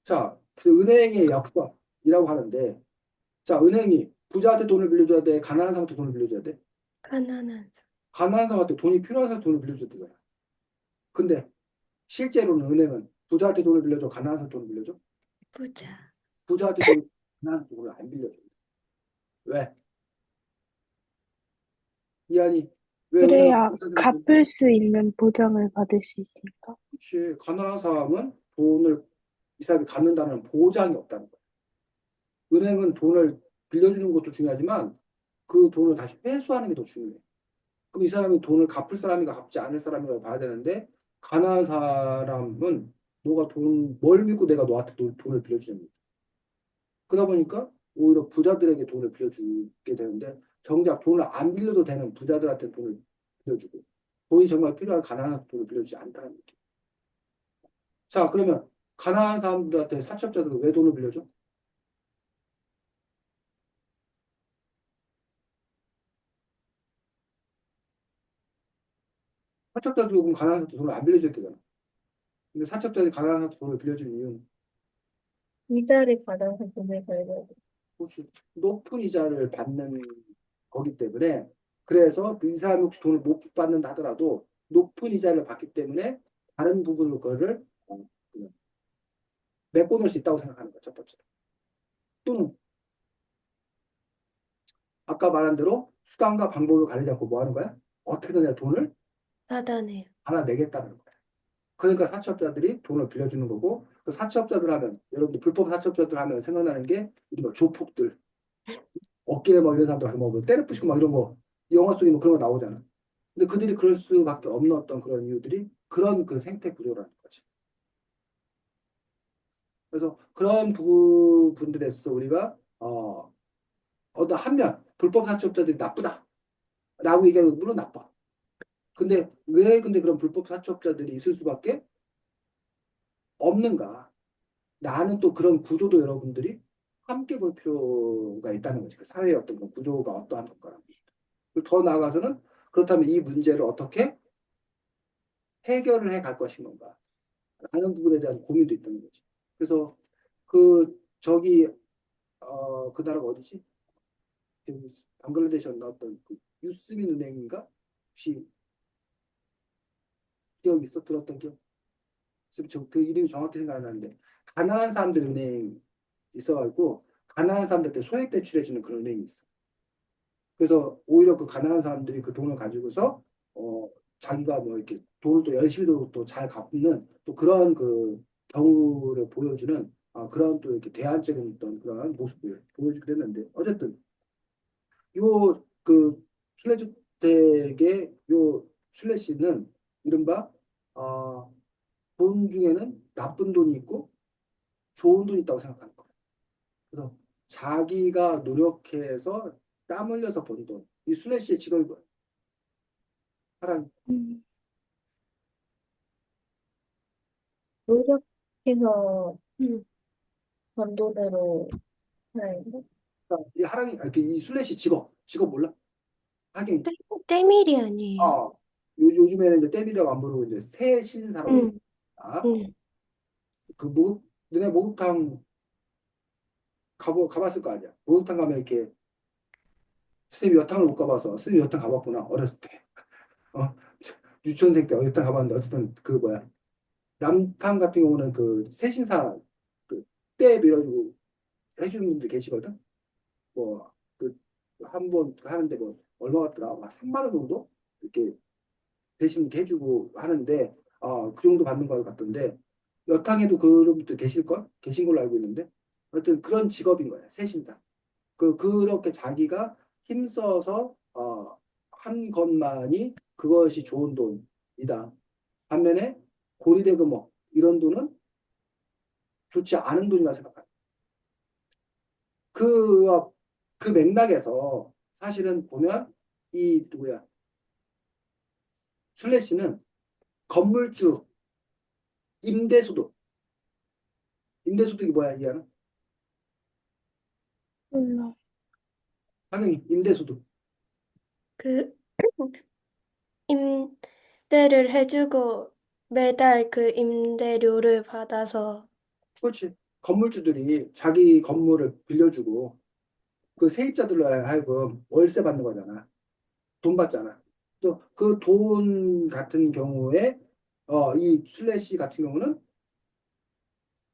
자, 그 은행의 역사이라고 하는데, 자, 은행이 부자한테 돈을 빌려줘야 돼? 가난한 사람한테 돈을 빌려줘야 돼? 가난한. 가난한 사람한테 돈이 필요한 사람한테 돈을 빌려줘야 돼. 근데 실제로는 은행은 부자한테 돈을 빌려줘, 가난한테 돈을 빌려줘? 부자. 부자한테 돈, 가난한테 돈을 안 빌려줘. 왜? 이한이 왜 은행은 그래야 부자들한테 갚을 수 있는 보장을 받을 수 있으니까. 그렇지. 가난한 사람은 돈을 이 사람이 갚는다는 보장이 없다는 거야. 은행은 돈을 빌려주는 것도 중요하지만 그 돈을 다시 회수하는 게 더 중요해. 그럼 이 사람이 돈을 갚을 사람인가 갚지 않을 사람인가 봐야 되는데 가난한 사람은 너가 뭘 믿고 내가 너한테 돈을 빌려주는 거야. 그러다 보니까 오히려 부자들에게 돈을 빌려주게 되는데 정작 돈을 안 빌려도 되는 부자들한테 돈을 빌려주고 돈이 정말 필요한 가난한 돈을 빌려주지 않다는 느낌. 자, 그러면 가난한 사람들한테 사채업자들은 왜 돈을 빌려줘? 사채업자도 그럼 가난한 사람한테 돈을 안 빌려줘야 되잖아. 근데 사채업자들이 가난한 사람한테 돈을 빌려주는 이유는 이자를 받아서 돈을 벌고. 혹시 높은 이자를 받는 거기 때문에 그래서 이 사람이 혹시 돈을 못 받는다 하더라도 높은 이자를 받기 때문에 다른 부분을 거를 그냥 메꿔놓을 수 있다고 생각하는 거야, 첫 번째로. 또는 아까 말한 대로 수단과 방법을 가리지 않고 뭐 하는 거야? 어떻게든 내가 돈을 받아내요. 받아내겠다는 거야. 그러니까 사채업자들이 돈을 빌려주는 거고 그 사채업자들 하면 여러분들 불법 사채업자들 하면 생각나는 게 이런 조폭들 어깨에 막 이런 사람들 뭐 때려 부시고 막 이런 거 영화 속에 뭐 그런 거 나오잖아. 근데 그들이 그럴 수밖에 없는 어떤 그런 이유들이 그런 그 생태 구조라는 거지. 그래서 그런 부분들에서 우리가 어떤 한면 불법 사채업자들이 나쁘다라고 얘기하는 건 물론 나빠. 근데 왜 근데 그런 불법 사채업자들이 있을 수밖에 없는가? 나는 또 그런 구조도 여러분들이 함께 볼 필요가 있다는 거지. 그 사회의 어떤 그런 구조가 어떠한 것까랑. 그리고 더 나아가서는 그렇다면 이 문제를 어떻게 해결을 해 갈 것인 건가? 라는 부분에 대한 고민도 있다는 거지. 그래서 그 나라가 어디지? 그 방글라데시였나 어떤 그 유스민 은행인가? 혹시 기억 있어? 들었던 기억? 그 이름이 정확히 생각 안 나는데 가난한 사람들 은행 있어가지고 가난한 사람들한테 소액 대출해주는 그런 은행이 있어. 그래서 오히려 그 가난한 사람들이 그 돈을 가지고서 자기가 뭐 이렇게 돈을 또 열심히 또 잘 갚는 또 그런 그 경우를 보여주는 그런 또 이렇게 대안적인 어떤 그런 모습을 보여주기도 했는데 어쨌든 요 그 순례주택의 요 순례시는 이른바 어, 돈 중에는 나쁜 돈이 있고 좋은 돈이 있다고 생각하는 거예요. 그래서 자기가 노력해서 땀 흘려서 번 돈. 이 순례 씨의 직업이 뭐예요? 사람. 음, 노력해서 음. 번 돈으로 살아야 돼. 이 하랑이 이렇게 이 순례 씨 직업 몰라? 하긴 때, 때밀이 아니에요? 요즘에는 이제 떼비라고 안 부르고 이제 새 신사라고 써. 응, 아, 응. 그 너네 목욕탕 가봤을 거 아니야? 목욕탕 가면 이렇게 선생님 여탕을 못 가봐서 선생님 여탕 가봤구나 어렸을 때. 어, 유치원생 때 여탕 가봤는데 어쨌든 그 뭐야 남탕 같은 경우는 그 새신사 그 때 밀어주고 해주는 분들 계시거든. 뭐 그 한 번 하는데 뭐 얼마 같더라? 막 3만 원 정도 이렇게 대신 이렇게 해주고 하는데 그 정도 받는 것 같던데 여탕에도 그런 분들 계신 걸로 알고 있는데 하여튼 그런 직업인 거야 새신사. 그렇게 자기가 힘써서 한 것만이 그것이 좋은 돈이다. 반면에 고리대금업 이런 돈은 좋지 않은 돈이라 생각한다. 그, 그 맥락에서 사실은 보면 이 누구야 술래 씨는 건물주 임대소득 임대소득이 뭐야 이해하는? 몰라. 당연히 임대소득. 그 임대를 해주고 매달 그 임대료를 받아서 그렇지. 건물주들이 자기 건물을 빌려주고 그 세입자들로 하여금 월세 받는 거잖아. 돈 받잖아. 또 그 돈 같은 경우에 이 슬래시 같은 경우는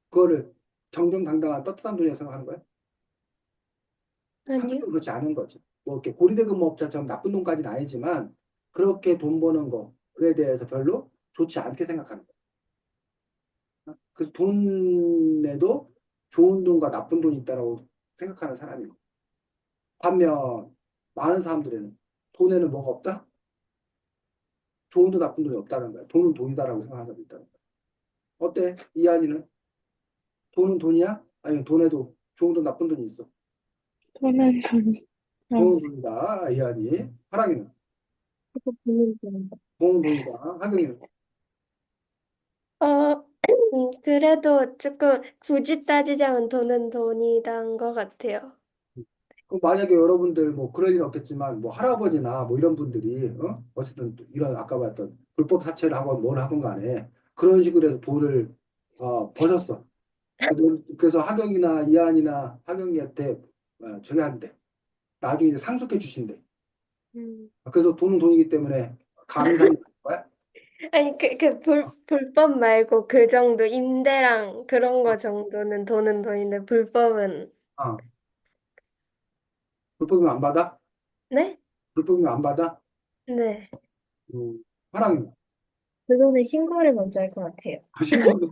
그거를 정정당당한 떳떳한 돈이라고 생각하는 거야? 아니요. 상식적으로 그렇지 않은 거지. 뭐 이렇게 고리대금업자처럼 나쁜 돈까지는 아니지만 그렇게 돈 버는 거에 대해서 별로 좋지 않게 생각하는 거야. 그래서 돈에도 좋은 돈과 나쁜 돈이 있다라고 생각하는 사람이고 반면 많은 사람들은 돈에는 뭐가 없다? 좋은 돈 나쁜 돈이 없다는 거야. 돈은 돈이다라고 생각하는 사람이 있다는 거야. 어때? 이한이는 돈은 돈이야? 아니면 돈에도 좋은 돈 나쁜 돈이 있어? 돈은 돈이. 돈은 돈이다. 이한이. 하랑이는 그거 보는 중. 돈은 돈이다. 하경이는 어, 그래도 조금 굳이 따지자면 돈은 돈이단 것 같아요. 그럼 만약에 여러분들 뭐 그럴 일은 없겠지만 뭐 할아버지나 뭐 이런 분들이 어쨌든 이런 아까 말했던 불법 사채를 하건 뭘 하건 간에 그런 식으로 해서 돈을 버셨어. 그래서 하경이나 이한이나 하경이한테 저기 한대. 나중에 이제 상속해 주신대. 음. 그래서 돈은 돈이기 때문에 감사히 받을 거야. 아니, 불법 말고 그 정도, 임대랑 그런 거 정도는 돈은 돈인데, 불법은, 어. 불법이면 안 받아? 네? 불법이면 안 받아? 네. 화랑이는 그거는 신고를 먼저 할 것 같아요. 신고는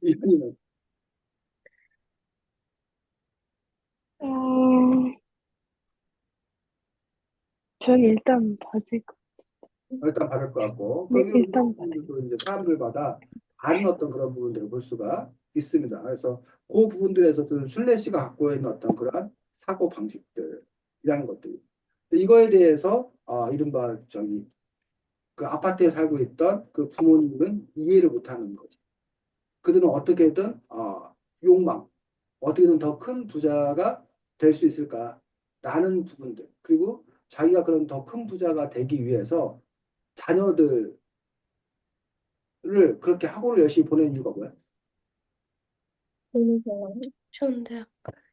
이한이는 어, 전 일단 받을 거. 일단 받을 것 같고 네, 그럼 이런 일단 받을. 부분들도 이제 사람들마다 다른 어떤 그런 부분들을 볼 수가 있습니다. 그래서 그 부분들에서 그 순례 씨가 갖고 있는 어떤 그러한 사고 방식들이라는 것들 이거에 대해서 이른바 저기 그 아파트에 살고 있던 그 부모님은 이해를 못하는 거지. 그들은 어떻게든 욕망 어떻게든 더 큰 부자가 될 수 있을까라는 부분들 그리고 자기가 그런 더 큰 부자가 되기 위해서 자녀들을 그렇게 학원을 열심히 보내는 이유가 뭐야? 돈을 벌어요. 좋은데요.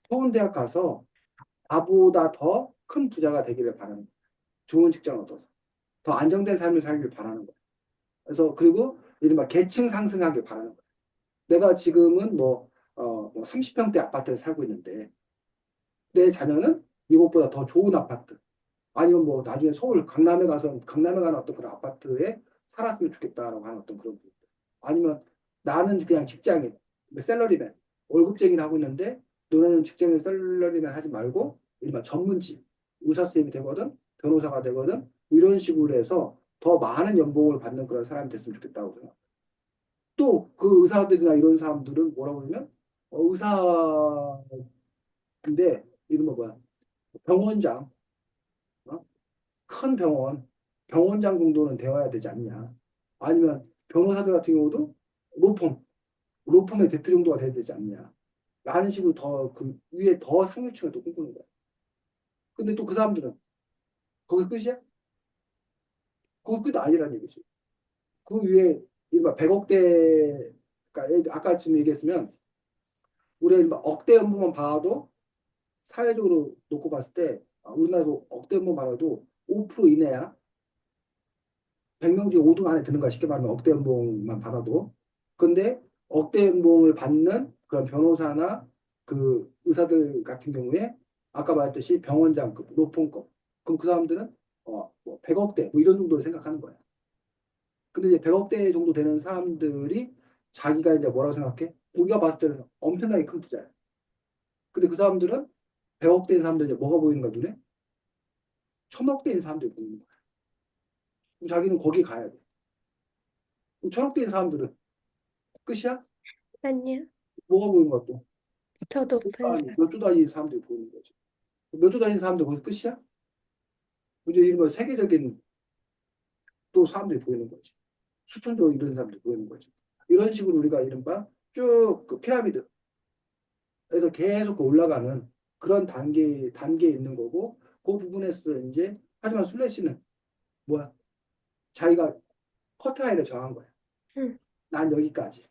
좋은 대학 가서 나보다 더 큰 부자가 되기를 바라는 거야. 좋은 직장을 얻어서 더 안정된 삶을 살길 바라는 거야. 그래서 그리고 이른바 계층 상승하길 바라는 거야. 내가 지금은 뭐 30평대 아파트에 살고 있는데 내 자녀는 이것보다 더 좋은 아파트 아니면 뭐 나중에 서울 강남에 가서 강남에 가는 어떤 그런 아파트에 살았으면 좋겠다라고 하는 어떤 그런 부분. 아니면 나는 그냥 직장인, 샐러리맨, 월급쟁이를 하고 있는데 너네는 직장인 샐러리맨 하지 말고 일반 전문직, 의사 선생님이 되거든, 변호사가 되거든 뭐 이런 식으로 해서 더 많은 연봉을 받는 그런 사람이 됐으면 좋겠다고 생각. 또 그 의사들이나 이런 사람들은 뭐라고 그러면 의사인데 이른바 뭐야 병원장 어? 큰 병원장 정도는 되어야 되지 않냐. 아니면 변호사들 같은 경우도 로펌, 로펌의 대표 정도가 돼야 되지 않냐. 라는 식으로 더 그 위에 더 상류층을 또 꿈꾸는 거야. 근데 또 그 사람들은 거기 끝이야? 그거 끝 아니라는 얘기지. 그 위에 일반 100억대, 그러니까 아까 지금 얘기했으면 우리가 일반 억대 연봉만 받아도 사회적으로 놓고 봤을 때 우리나라도 억대 연봉 받아도 5% 이내야 100명 중에 5등 안에 드는 거야. 쉽게 말하면 억대 연봉만 받아도. 근데 억대 연봉을 받는 그런 변호사나 그 의사들 같은 경우에 아까 말했듯이 병원장급, 로펌급. 그럼 그 사람들은 뭐 100억대 뭐 이런 정도를 생각하는 거야. 근데 이제 100억대 정도 되는 사람들이 자기가 이제 뭐라고 생각해? 우리가 봤을 때는 엄청나게 큰 부자야. 근데 그 사람들은 100억대인 사람들 이제 뭐가 보이는가 눈에? 1000억대인 사람들이 보이는 거야. 그럼 자기는 거기 가야 돼. 1000억대인 사람들은 끝이야? 아니요. 뭐가 보이는 거야 또? 더 높은 산. 몇 조 단위 사람들이 보이는 거지. 몇 조 단위 사람들 거기서 끝이야? 이제 이른바 세계적인 또 사람들이 보이는 거지. 수천조 이런 사람들이 보이는 거지. 이런 식으로 우리가 이른바 쭉 그 피라미드에서 계속 그 올라가는 그런 단계에 있는 거고 그 부분에서 이제 하지만 술래씨는 뭐야? 자기가 커트라인을 정한 거야. 음. 난 여기까지.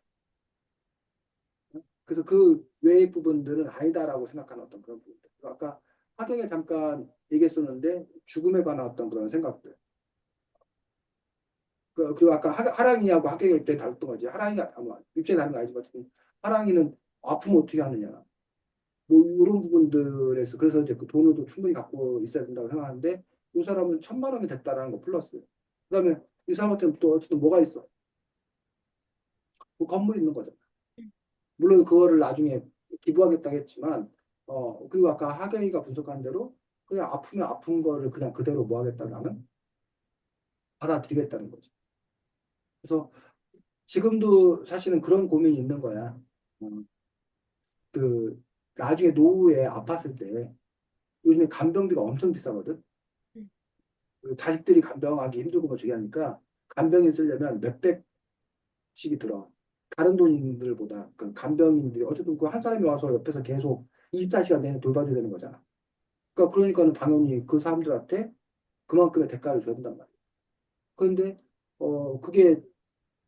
그래서 그 외의 부분들은 아니다라고 생각하는 어떤 그런 부분들. 아까 하동에 잠깐 얘기했었는데 죽음에 관한 어떤 그런 생각들. 그리고 아까 하랑이하고 학교 입장이 다르던 거지. 하랑이가 아마 입장이 다른 거 알지만 하랑이는 아프면 어떻게 하느냐. 뭐 이런 부분들에서 그래서 이제 그 돈을 또 충분히 갖고 있어야 된다고 생각하는데 이 사람은 1,000만 원이 됐다라는 거 플러스. 그다음에 이 사람한테는 또 어쨌든 뭐가 있어? 뭐 건물이 있는 거잖아. 물론 그거를 나중에 기부하겠다고 했지만 그리고 아까 하경이가 분석한 대로 그냥 아프면 아픈 거를 그냥 그대로 뭐 하겠다 나는 받아들이겠다는 거지. 그래서 지금도 사실은 그런 고민이 있는 거야. 어, 그 나중에 노후에 아팠을 때 요즘에 간병비가 엄청 비싸거든. 그 자식들이 간병하기 힘들고 뭐 저기 하니까 간병인 쓰려면 몇백씩이 들어. 다른 돈들보다 그 간병인들이 어쨌든 그 한 사람이 와서 옆에서 계속 24시간 내내 돌봐줘야 되는 거잖아. 그러니까는 당연히 그 사람들한테 그만큼의 대가를 줘야 된단 말이야. 그런데 그게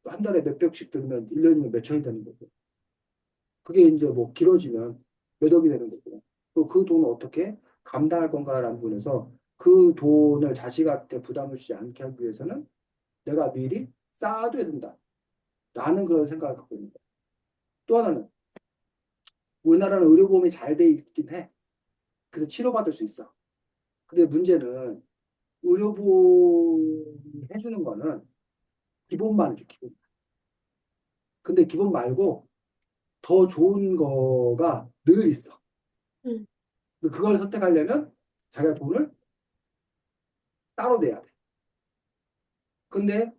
한 달에 몇백씩 들면 1년이면 몇천이 되는 거고. 그게 이제 뭐 길어지면 몇 억이 되는 거고. 또 그 돈을 어떻게 감당할 건가라는 부분에서 그 돈을 자식한테 부담을 주지 않게 하기 위해서는 내가 미리 쌓아둬야 된다. 라는 그런 생각을 갖고 있는 거야. 또 하나는 우리나라는 의료보험이 잘 돼 있긴 해. 그래서 치료받을 수 있어. 근데 문제는 의료보험이 해주는 거는 기본만 해줘, 기본. 근데 기본 말고 더 좋은 거가 늘 있어. 음, 근데 그걸 선택하려면 자기가 돈을 따로 내야 돼. 근데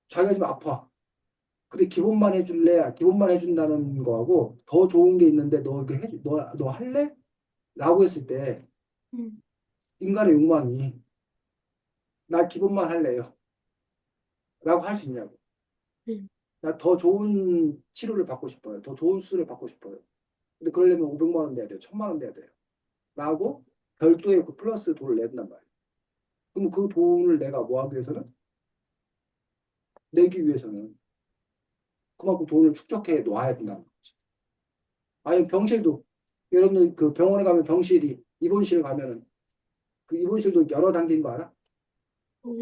자기가 지금 아파. 근데 기본만 해줄래? 기본만 해준다는 거하고 더 좋은 게 있는데 너 이게 너 할래? 라고 했을 때 음, 인간의 욕망이 나 기본만 할래요. 라고 할 수 있냐고. 음, 나 더 좋은 치료를 받고 싶어요. 더 좋은 수술을 받고 싶어요. 근데 그러려면 500만 원 내야 돼요. 1,000만 원 내야 돼요. 라고 별도의 그 플러스 돈을 내준단 말이에요. 그럼 그 돈을 내가 뭐 하기 위해서는? 내기 위해서는 그만큼 돈을 축적해 놓아야 된다는 거지. 아니면 병실도 여러분들 그 병원에 가면 병실이 입원실 가면은 그 입원실도 여러 단계인 거 알아?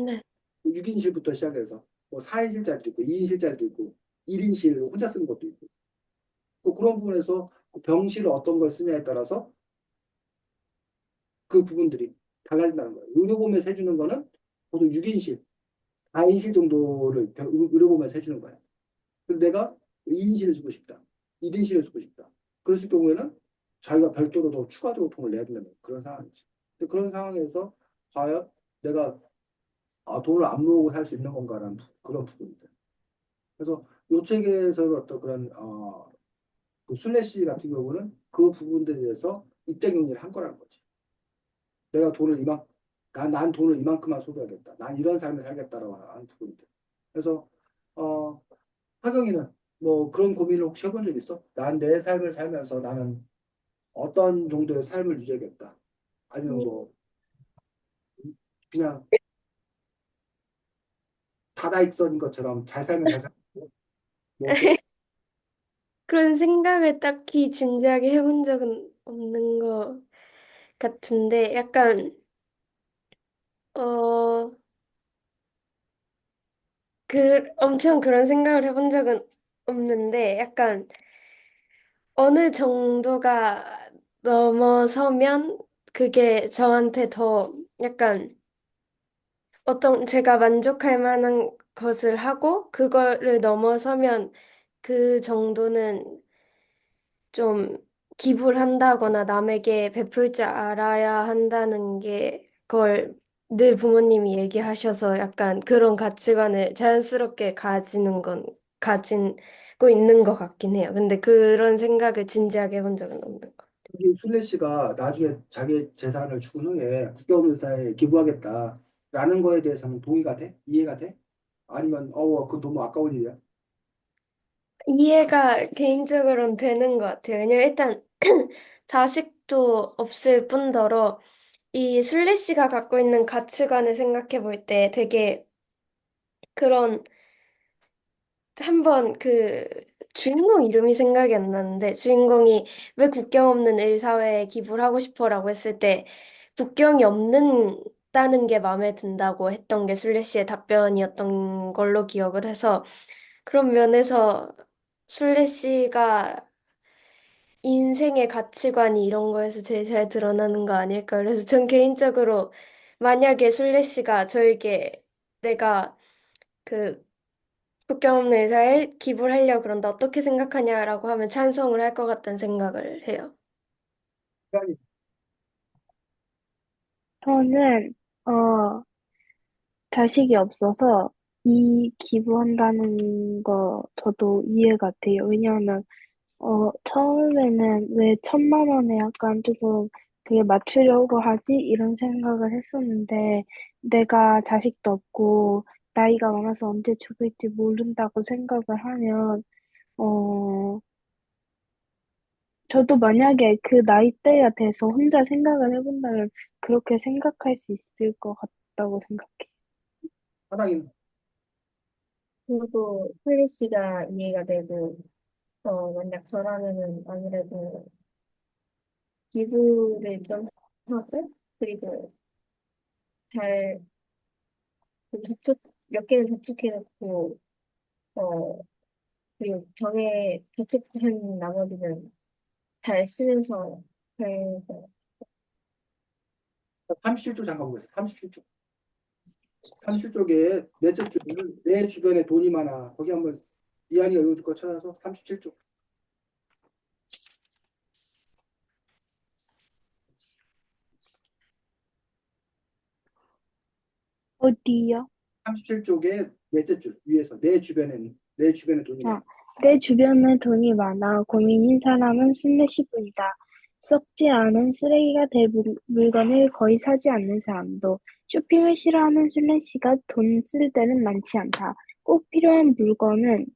네. 6인실부터 시작해서 뭐 4인실짜리도 있고 2인실짜리도 있고 1인실 혼자 쓰는 것도 있고 그런 부분에서 그 병실을 어떤 걸 쓰냐에 따라서 그 부분들이 달라진다는 거예요. 의료보험에서 해주는 거는 보통 6인실, 4인실 정도를 의료보험에서 해주는 거예요. 근데 내가 2인실을 주고 싶다. 1인실을 주고 싶다. 그랬을 경우에는 자기가 별도로 더 추가적으로 돈을 내야 된다는 그런 상황이지. 근데 그런 상황에서 과연 내가 돈을 안 모으고 살 수 있는 건가라는 그런 부분들. 그래서 요 책에서 어떤 그런 그 순례씨 같은 경우는 그 부분들에 대해서 입장 정리를 한 거라는 거지. 내가 돈을 난 돈을 이만큼만 소비하겠다. 난 이런 삶을 살겠다라고 하는 부분들. 그래서 어, 하경이는 뭐 그런 고민을 혹시 해본 적 있어? 난 내 삶을 살면서 나는 어떤 정도의 삶을 유지하겠다. 아니면 뭐 그냥 다다익선인 것처럼 잘 살면 잘 살고 뭐 어때? 그런 생각을 딱히 진지하게 해본 적은 없는 것 같은데, 약간, 어, 엄청 그런 생각을 해본 적은 없는데, 약간, 어느 정도가 넘어서면 그게 저한테 더 약간 제가 만족할 만한 것을 하고, 그거를 넘어서면 그 정도는 좀 기부를 한다거나 남에게 베풀 줄 알아야 한다는 게 그걸 늘 부모님이 얘기하셔서 약간 그런 가치관을 자연스럽게 가지고 있는 것 같긴 해요. 근데 그런 생각을 진지하게 해본 적은 없는 것 같아요. 여기 순례 씨가 나중에 자기 재산을 죽은 후에 국가원사에 기부하겠다라는 거에 대해서는 동의가 돼? 이해가 돼? 아니면 그건 너무 아까운 일이야? 이해가 개인적으로는 되는 것 같아요. 왜냐면 일단 자식도 없을 뿐더러 이 순례 씨가 갖고 있는 가치관을 생각해 볼 때 되게 그런 한번 주인공 이름이 생각이 안 나는데 주인공이 왜 국경 없는 의사회에 기부를 하고 싶어라고 했을 때 국경이 없는 없다는 게 마음에 든다고 했던 게 술래씨의 답변이었던 걸로 기억을 해서 그런 면에서 술래씨가 인생의 가치관이 이런 거에서 제일 잘 드러나는 거 아닐까. 그래서 전 개인적으로 만약에 술래씨가 저에게 내가 그 국경 없는 의사에 기부를 하려고 그런다. 어떻게 생각하냐라고 하면 찬성을 할 것 같다는 생각을 해요. 저는, 어, 자식이 없어서 이 기부한다는 거 저도 이해가 돼요. 왜냐하면 처음에는 왜 1,000만 원에 약간 조금 그게 맞추려고 하지? 이런 생각을 했었는데, 내가 자식도 없고, 나이가 많아서 언제 죽을지 모른다고 생각을 하면, 어, 저도 만약에 그 나이대가 돼서 혼자 생각을 해본다면, 그렇게 생각할 수 있을 것 같다고 생각해요. 사랑이 저도 플래시가 이해가 되고, 만약 저라면은 아무래도 기부를 좀 하고, 그리고 잘 몇 개는 접촉해놓고, 어, 그리고 접촉한 나머지는 잘 쓰면서, 잘, 37쪽 잠깐 보세요. 37쪽. 37쪽에 넷째 줄은 내 주변에 돈이 많아. 거기 한번 이한이 읽어줄 거 찾아서 37쪽. 어디요? 37쪽에 넷째 줄 위에서 내 주변에 돈이 아, 많아. 내 주변에 돈이 많아 고민인 사람은 술래시뿐이다. 썩지 않은 쓰레기가 될 물건을 거의 사지 않는 사람도 쇼핑을 싫어하는 술래씨가 돈 쓸 때는 많지 않다. 꼭 필요한 물건은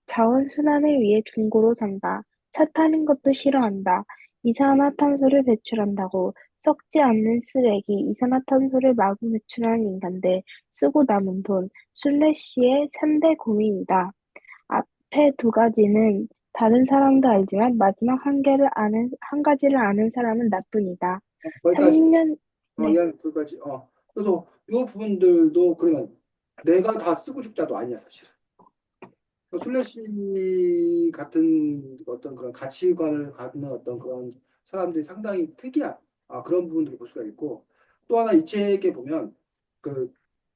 자원순환을 위해 중고로 산다. 차 타는 것도 싫어한다. 이산화탄소를 배출한다고 썩지 않는 쓰레기, 이산화탄소를 마구 배출하는 인간들, 쓰고 남은 돈, 술래씨의 3대 고민이다. 앞에 두 가지는 다른 사람도 알지만 마지막 한 가지를 아는 사람은 나뿐이다. 거기까지. 30년, 네. 이한 거기까지. 그래서 이 부분들도 그러면 내가 다 쓰고 죽자도 아니야 사실은. 슬래시 같은 어떤 그런 가치관을 갖는 어떤 그런 사람들이 상당히 특이한 그런 부분들을 볼 수가 있고 또 하나 이 책에 보면 그,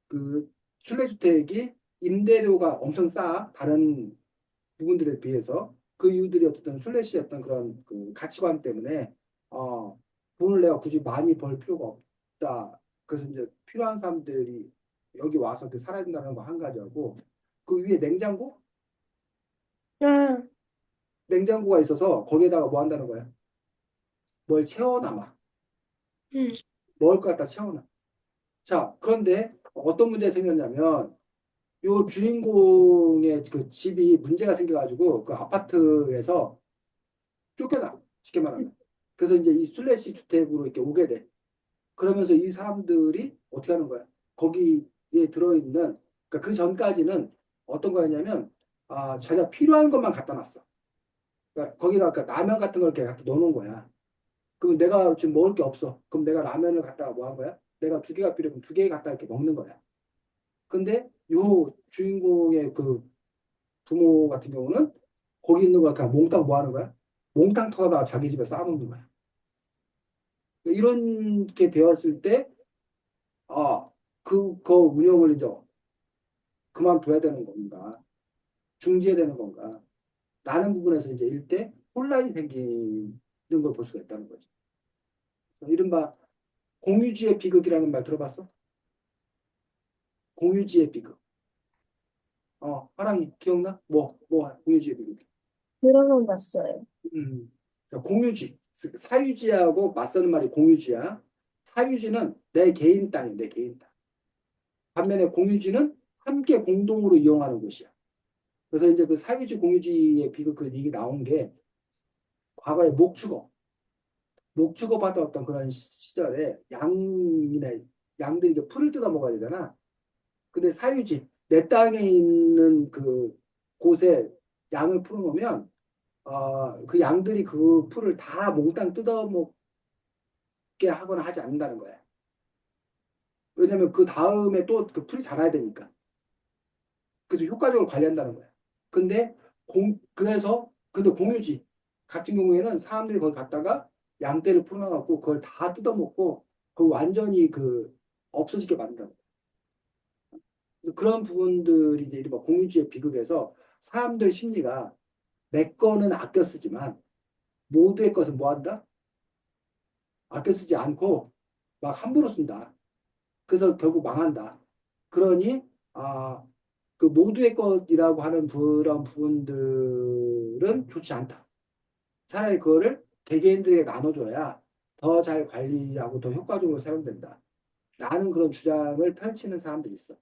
그 순례주택이 임대료가 엄청 싸 다른 부분들에 비해서 그 이유들이 어쨌든 순례시의 어떤 그런 그 가치관 때문에 어, 돈을 내가 굳이 많이 벌 필요가 없다. 그래서 이제 필요한 사람들이 여기 와서 그 살아야 된다는 거 한 가지하고 그 위에 아, 냉장고가 있어서 거기에다가 뭐 한다는 거야? 뭘 채워놔. 음. 먹을 거 갖다 채워놔. 자, 그런데 어떤 문제가 생겼냐면 요 주인공의 그 집이 문제가 생겨가지고 그 아파트에서 쫓겨나. 쉽게 말하면. 그래서 이제 이 슬래시 주택으로 이렇게 오게 돼. 그러면서 이 사람들이 어떻게 하는 거야? 거기에 들어있는 그러니까 그 전까지는 어떤 거였냐면 자기가 필요한 것만 갖다 놨어. 그러니까 거기다가 그러니까 라면 같은 걸 이렇게 갖다 넣어놓은 거야. 그럼 내가 지금 먹을 게 없어. 그럼 내가 라면을 갖다가 뭐 한 거야? 내가 두 개가 필요해. 그럼 두 개 갖다 이렇게 먹는 거야. 근데 요 주인공의 그 부모 같은 경우는 거기 있는 거 그냥 몽땅 뭐 하는 거야? 몽땅 털어다가 자기 집에 쌓아놓는 거야. 이렇게 되었을 때, 그 운영을 이제 그만둬야 되는 건가? 중지해야 되는 건가? 라는 부분에서 이제 일대 혼란이 생기는 걸 볼 수가 있다는 거지. 이른바 공유지의 비극이라는 말 들어봤어? 공유지의 비극. 화랑이 기억나? 공유지의 비극. 들어는 봤어요. 자, 공유지. 사유지하고 맞서는 말이 공유지야. 사유지는 내 개인 땅이야, 내 개인 땅. 반면에 공유지는 함께 공동으로 이용하는 곳이야. 그래서 이제 그 사유지 공유지의 비극 그 얘기 나온 게 과거에 목축업 하던 어떤 그런 시절에 양들이 이제 풀을 뜯어 먹어야 되잖아. 근데 사유지, 내 땅에 있는 그 곳에 양을 풀어놓으면 그 양들이 그 풀을 다 몽땅 뜯어먹게 하거나 하지 않는다는 거야. 왜냐면 그 다음에 또 그 풀이 자라야 되니까. 그래서 효과적으로 관리한다는 거야. 근데 근데 공유지 같은 경우에는 사람들이 거기 갔다가 양떼를 풀어놔갖고 그걸 다 뜯어먹고 그 완전히 그 없어지게 만든다. 그런 부분들이 이제 이른바 공유주의 비극에서 사람들 심리가 내 거는 아껴 쓰지만 모두의 것은 뭐 한다? 아껴 쓰지 않고 막 함부로 쓴다. 그래서 결국 망한다. 그러니 그 모두의 것이라고 하는 그런 부분들은 좋지 않다. 차라리 그거를 개개인들에게 나눠줘야 더 잘 관리하고 더 효과적으로 사용된다. 라는 그런 주장을 펼치는 사람들이 있어.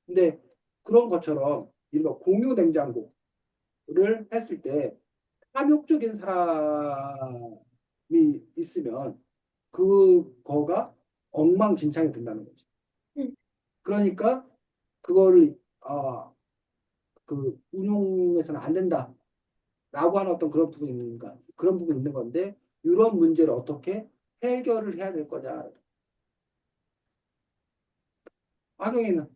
근데 그런 것처럼 이른바 공유 냉장고를 했을 때 탐욕적인 사람이 있으면 그거가 엉망진창이 된다는 거지. 음. 그러니까 그거를 그 운용해서는 안 된다라고 하는 어떤 그런 부분이 있는 건데 이런 문제를 어떻게 해결을 해야 될 거냐. 학영이는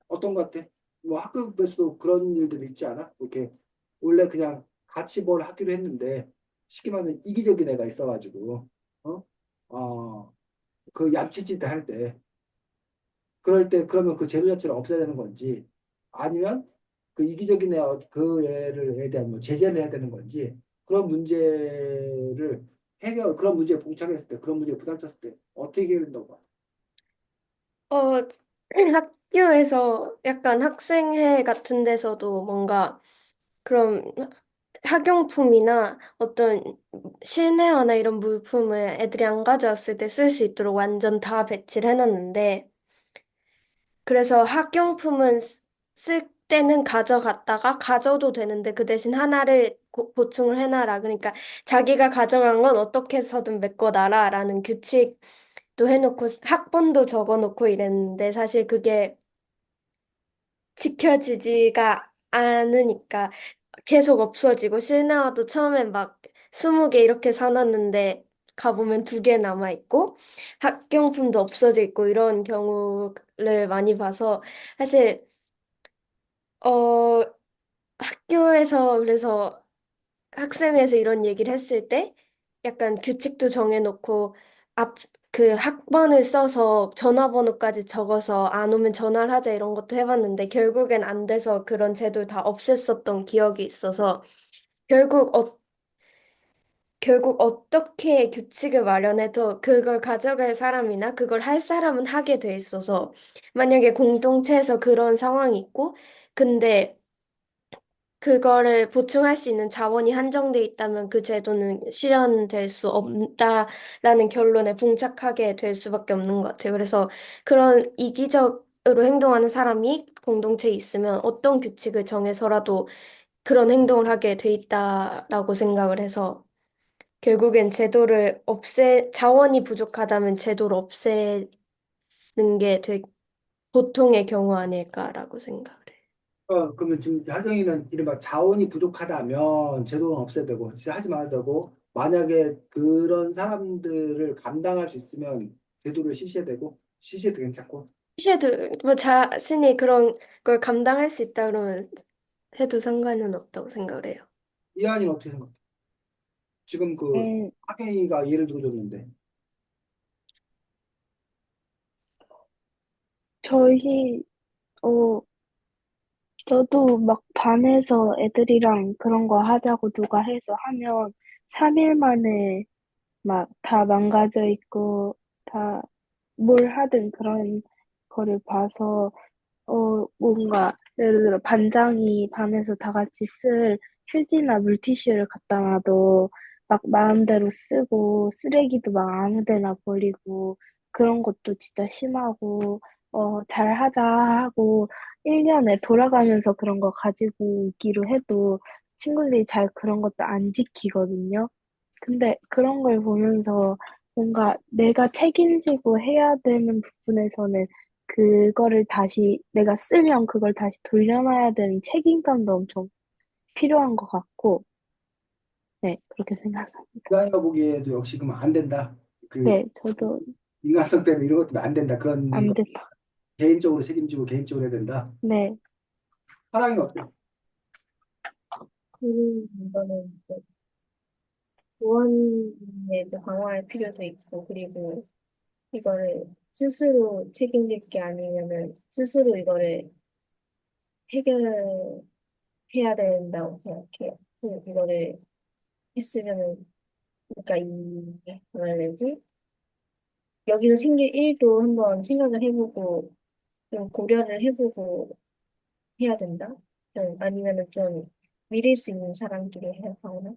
어떤 것 같아? 뭐 학급에서도 그런 일들이 있지 않아? 이렇게 원래 그냥 같이 뭘 하기로 했는데 쉽게 말하면 이기적인 애가 있어가지고 어? 그 얌체짓 할 때 그럴 때 그러면 그 재료 자체를 없애야 되는 건지 아니면 그 이기적인 그 애에 대한 뭐 제재를 해야 되는 건지 그런 문제를 그런 문제에 봉착했을 때 그런 문제에 부닥쳤을 때 어떻게 해결된다고 봐? 어, 학교에서 약간 학생회 같은 데서도 뭔가 그런 학용품이나 어떤 실내화나 이런 물품을 애들이 안 가져왔을 때 쓸 수 있도록 완전 다 배치를 해놨는데, 그래서 학용품은 쓸 때는 가져갔다가 가져도 되는데 그 대신 하나를 보충을 해놔라. 그러니까 자기가 가져간 건 어떻게 해서든 메꿔놔라라는 규칙도 해놓고 학번도 적어놓고 이랬는데 사실 그게 지켜지지가 않으니까 계속 없어지고 실내화도 처음엔 막 20개 이렇게 사놨는데 가보면 2개 남아있고 학용품도 없어져 있고 이런 경우를 많이 봐서 사실 어 학교에서 그래서 학생회에서 이런 얘기를 했을 때 약간 규칙도 정해놓고 앞 그 학번을 써서 전화번호까지 적어서 안 오면 전화를 하자 이런 것도 해봤는데 결국엔 안 돼서 그런 제도를 다 없앴었던 기억이 있어서 결국 결국 어떻게 규칙을 마련해도 그걸 가져갈 사람이나 그걸 할 사람은 하게 돼 있어서 만약에 공동체에서 그런 상황이 있고 근데 그거를 보충할 수 있는 자원이 한정돼 있다면 그 제도는 실현될 수 없다라는 결론에 봉착하게 될 수밖에 없는 것 같아요. 그래서 그런 이기적으로 행동하는 사람이 공동체에 있으면 어떤 규칙을 정해서라도 그런 행동을 하게 돼 있다라고 생각을 해서 결국엔 자원이 부족하다면 제도를 없애는 게 되게 보통의 경우 아닐까라고 생각을 해요. 그러면 지금 하경이는 이른바 자원이 부족하다면 제도는 없애야 되고 하지 말아야 되고 만약에 그런 사람들을 감당할 수 있으면 제도를 실시해야 되고 실시해도 괜찮고 시에도 뭐 자신이 그런 걸 감당할 수 있다 그러면 해도 상관은 없다고 생각을 해요. 이한이 어떻게 생각해? 지금 그 음, 하경이가 예를 들어줬는데 저희, 어, 저도 막 반에서 애들이랑 그런 거 하자고 누가 해서 하면 3일 만에 막 다 망가져 있고 다 뭘 하든 그런 거를 봐서 뭔가 예를 들어 반장이 반에서 다 같이 쓸 휴지나 물티슈를 갖다 놔도 막 마음대로 쓰고 쓰레기도 막 아무 데나 버리고 그런 것도 진짜 심하고 잘하자 하고 1년에 돌아가면서 그런 거 가지고 오기로 해도 친구들이 잘 그런 것도 안 지키거든요. 근데 그런 걸 보면서 뭔가 내가 책임지고 해야 되는 부분에서는 그거를 다시 내가 쓰면 그걸 다시 돌려놔야 되는 책임감도 엄청 필요한 것 같고, 네, 그렇게 생각합니다. 이한이가 보기에도 역시 그러면 안 된다. 그 네, 저도 인간성 때문에 이런 것도 안 된다. 그런 안 거 된다. 개인적으로 책임지고 개인적으로 해야 된다. 네, 사랑이 어때? 이거는 이제 보안에 이제 강화할 필요도 있고, 그리고 이거를 스스로 책임질 게 아니면은 스스로 이거를 해결해야 된다고 생각해요. 이거를 했으면은, 그러니까 뭐라 해야 되지? 여기서 생길 일도 한번 생각을 해보고, 좀 고려를 해보고 해야 된다? 좀, 아니면은 좀 믿을 수 있는 사람끼리 해야 하거나.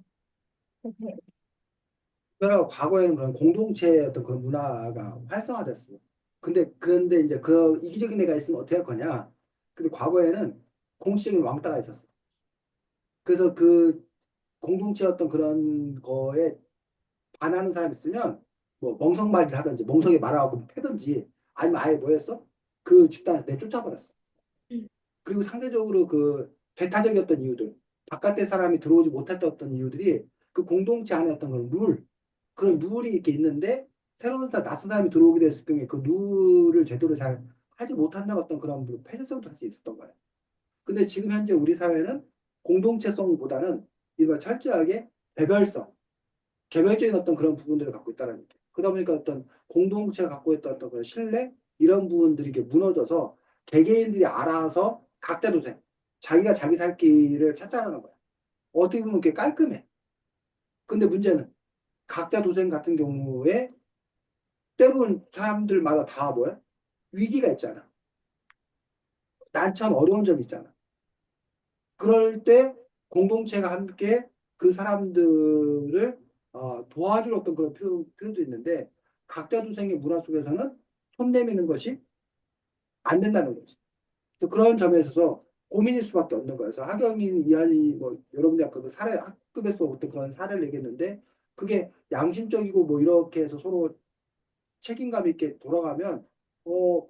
그렇게. 그러나 과거에는 그런 공동체의 어떤 그런 문화가 활성화됐어. 그런데 이제 그 이기적인 애가 있으면 어떻게 할 거냐? 근데 과거에는 공식적인 왕따가 있었어. 그래서 그 공동체 어떤 그런 거에 반하는 사람 있으면 뭐 멍석말이를 하든지 멍석에 말하고 패든지 아니면 아예 뭐 했어? 그 집단에서 내쫓아버렸어. 그리고 상대적으로 그 배타적이었던 이유들, 바깥에 사람이 들어오지 못했던 어떤 이유들이 그 공동체 안에 어떤 그런 룰이 이렇게 있는데 새로운 낯선 사람이 들어오게 됐을 경우에 그 룰을 제대로 잘 하지 못한다는 어떤 그런 폐쇄성도 사실 있었던 거예요. 근데 지금 현재 우리 사회는 공동체성보다는 이런 철저하게 개별성, 개별적인 어떤 그런 부분들을 갖고 있다는 얘기예요. 그러다 보니까 어떤 공동체가 갖고 있던 어떤 그런 신뢰 이런 부분들이 이렇게 무너져서 개개인들이 알아서 각자 도생, 자기가 자기 살 길을 찾아가는 거야. 어떻게 보면 그게 깔끔해. 근데 문제는 각자 도생 같은 경우에 때로는 사람들마다 다 뭐야? 위기가 있잖아. 난처한 어려운 점이 있잖아. 그럴 때 공동체가 함께 그 사람들을 도와줄 어떤 그런 필요도 있는데 각자 도생의 문화 속에서는 손 내미는 것이 안 된다는 거지. 또 그런 점에 있어서 고민일 수밖에 없는 거예요. 그래서 하경인 이한이 뭐 여러분들 아까 그 사례 학급에서 어떤 그런 사례를 얘기했는데 그게 양심적이고 뭐 이렇게 해서 서로 책임감 있게 돌아가면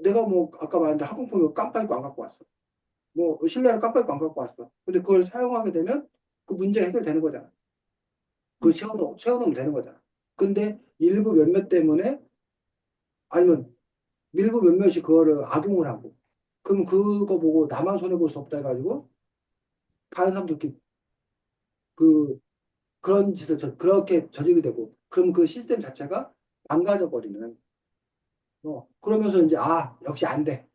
내가 뭐 아까 말했는데 학용품을 깜빡 잊고 안 갖고 왔어. 뭐 실내를 깜빡 잊고 안 갖고 왔어. 근데 그걸 사용하게 되면 그 문제가 해결되는 거잖아. 그걸 채워놓으면 되는 거잖아. 근데 일부 몇몇 때문에 아니면 일부 몇몇이 그거를 악용을 하고 그럼 그거 보고 나만 손해볼 수 없다 해가지고 다른 사람도 이렇게 그 그런 짓을 그렇게 저지르게 되고 그럼 그 시스템 자체가 망가져 버리는 그러면서 이제 역시 안 돼.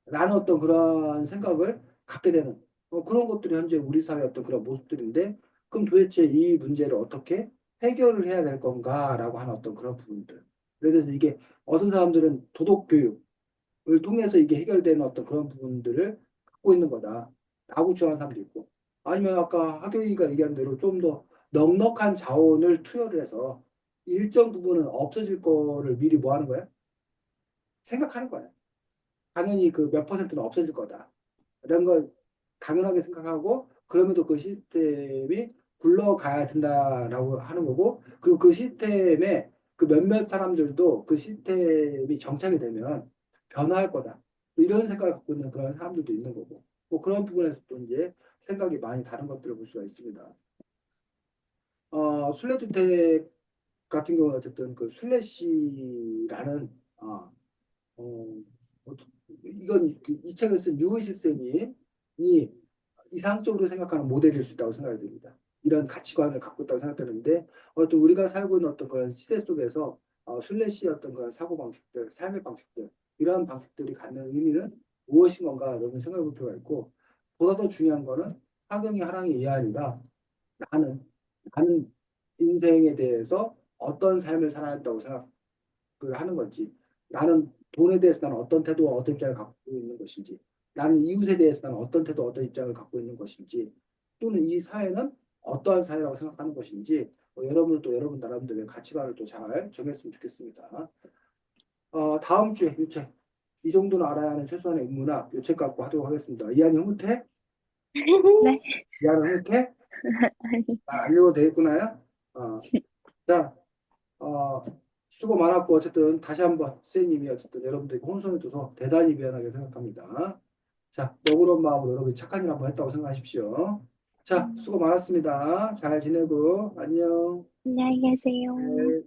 라는 어떤 그런 생각을 갖게 되는 그런 것들이 현재 우리 사회의 어떤 그런 모습들인데 그럼 도대체 이 문제를 어떻게 해결을 해야 될 건가라고 하는 어떤 그런 부분들. 그래서 이게 어떤 사람들은 도덕 교육을 통해서 이게 해결되는 어떤 그런 부분들을 갖고 있는 거다라고 주장하는 사람도 있고 아니면 아까 학교이가 얘기한 대로 좀 더 넉넉한 자원을 투여를 해서 일정 부분은 없어질 거를 미리 뭐 하는 거야? 생각하는 거야. 당연히 그 몇 퍼센트는 없어질 거다. 이런 걸 당연하게 생각하고 그럼에도 그 시스템이 굴러가야 된다라고 하는 거고 그리고 그 시스템에 그 몇몇 사람들도 그 시스템이 정착이 되면 변화할 거다. 이런 생각을 갖고 있는 그런 사람들도 있는 거고 뭐 그런 부분에서 또 이제 생각이 많이 다른 것들을 볼 수가 있습니다. 순례주택 같은 경우는 어쨌든 그 순례시라는 어, 이건 이 책을 쓴 유의식 쌤이 이상적으로 생각하는 모델일 수 있다고 생각이 듭니다. 이런 가치관을 갖고 있다고 생각되는데 또 우리가 살고 있는 어떤 그런 시대 속에서 순례시의 어떤 그런 사고 방식들, 삶의 방식들 이러한 방식들이 갖는 의미는 무엇인 건가 여러분 생각해 볼 필요가 있고 보다 더 중요한 거는 하경이 하랑이 이하이가 나는 나는 인생에 대해서 어떤 삶을 살아야 한다고 생각을 하는 건지 나는 돈에 대해서 나는 어떤 태도와 어떤 입장을 갖고 있는 것인지 나는 이웃에 대해서 나는 어떤 태도와 어떤 입장을 갖고 있는 것인지 또는 이 사회는 어떠한 사회라고 생각하는 것인지 여러분은 또 여러분 나름대로의 가치관을 또 잘 정했으면 좋겠습니다. 다음 주에 유책 이 정도는 알아야 하는 최소한의 인문학 유책 갖고 하도록 하겠습니다. 이한이 흐뭇해? 네. 이한이 흐뭇해? 안 읽어도 되겠구나요? 자, 어, 수고 많았고 어쨌든 다시 한번 선생님이 어쨌든 여러분들에게 혼선을 줘서 대단히 미안하게 생각합니다. 자, 너그러운 마음으로 여러분이 착한 일 한번 했다고 생각하십시오. 자, 수고 많았습니다. 잘 지내고 안녕. 안녕히 계세요. 네.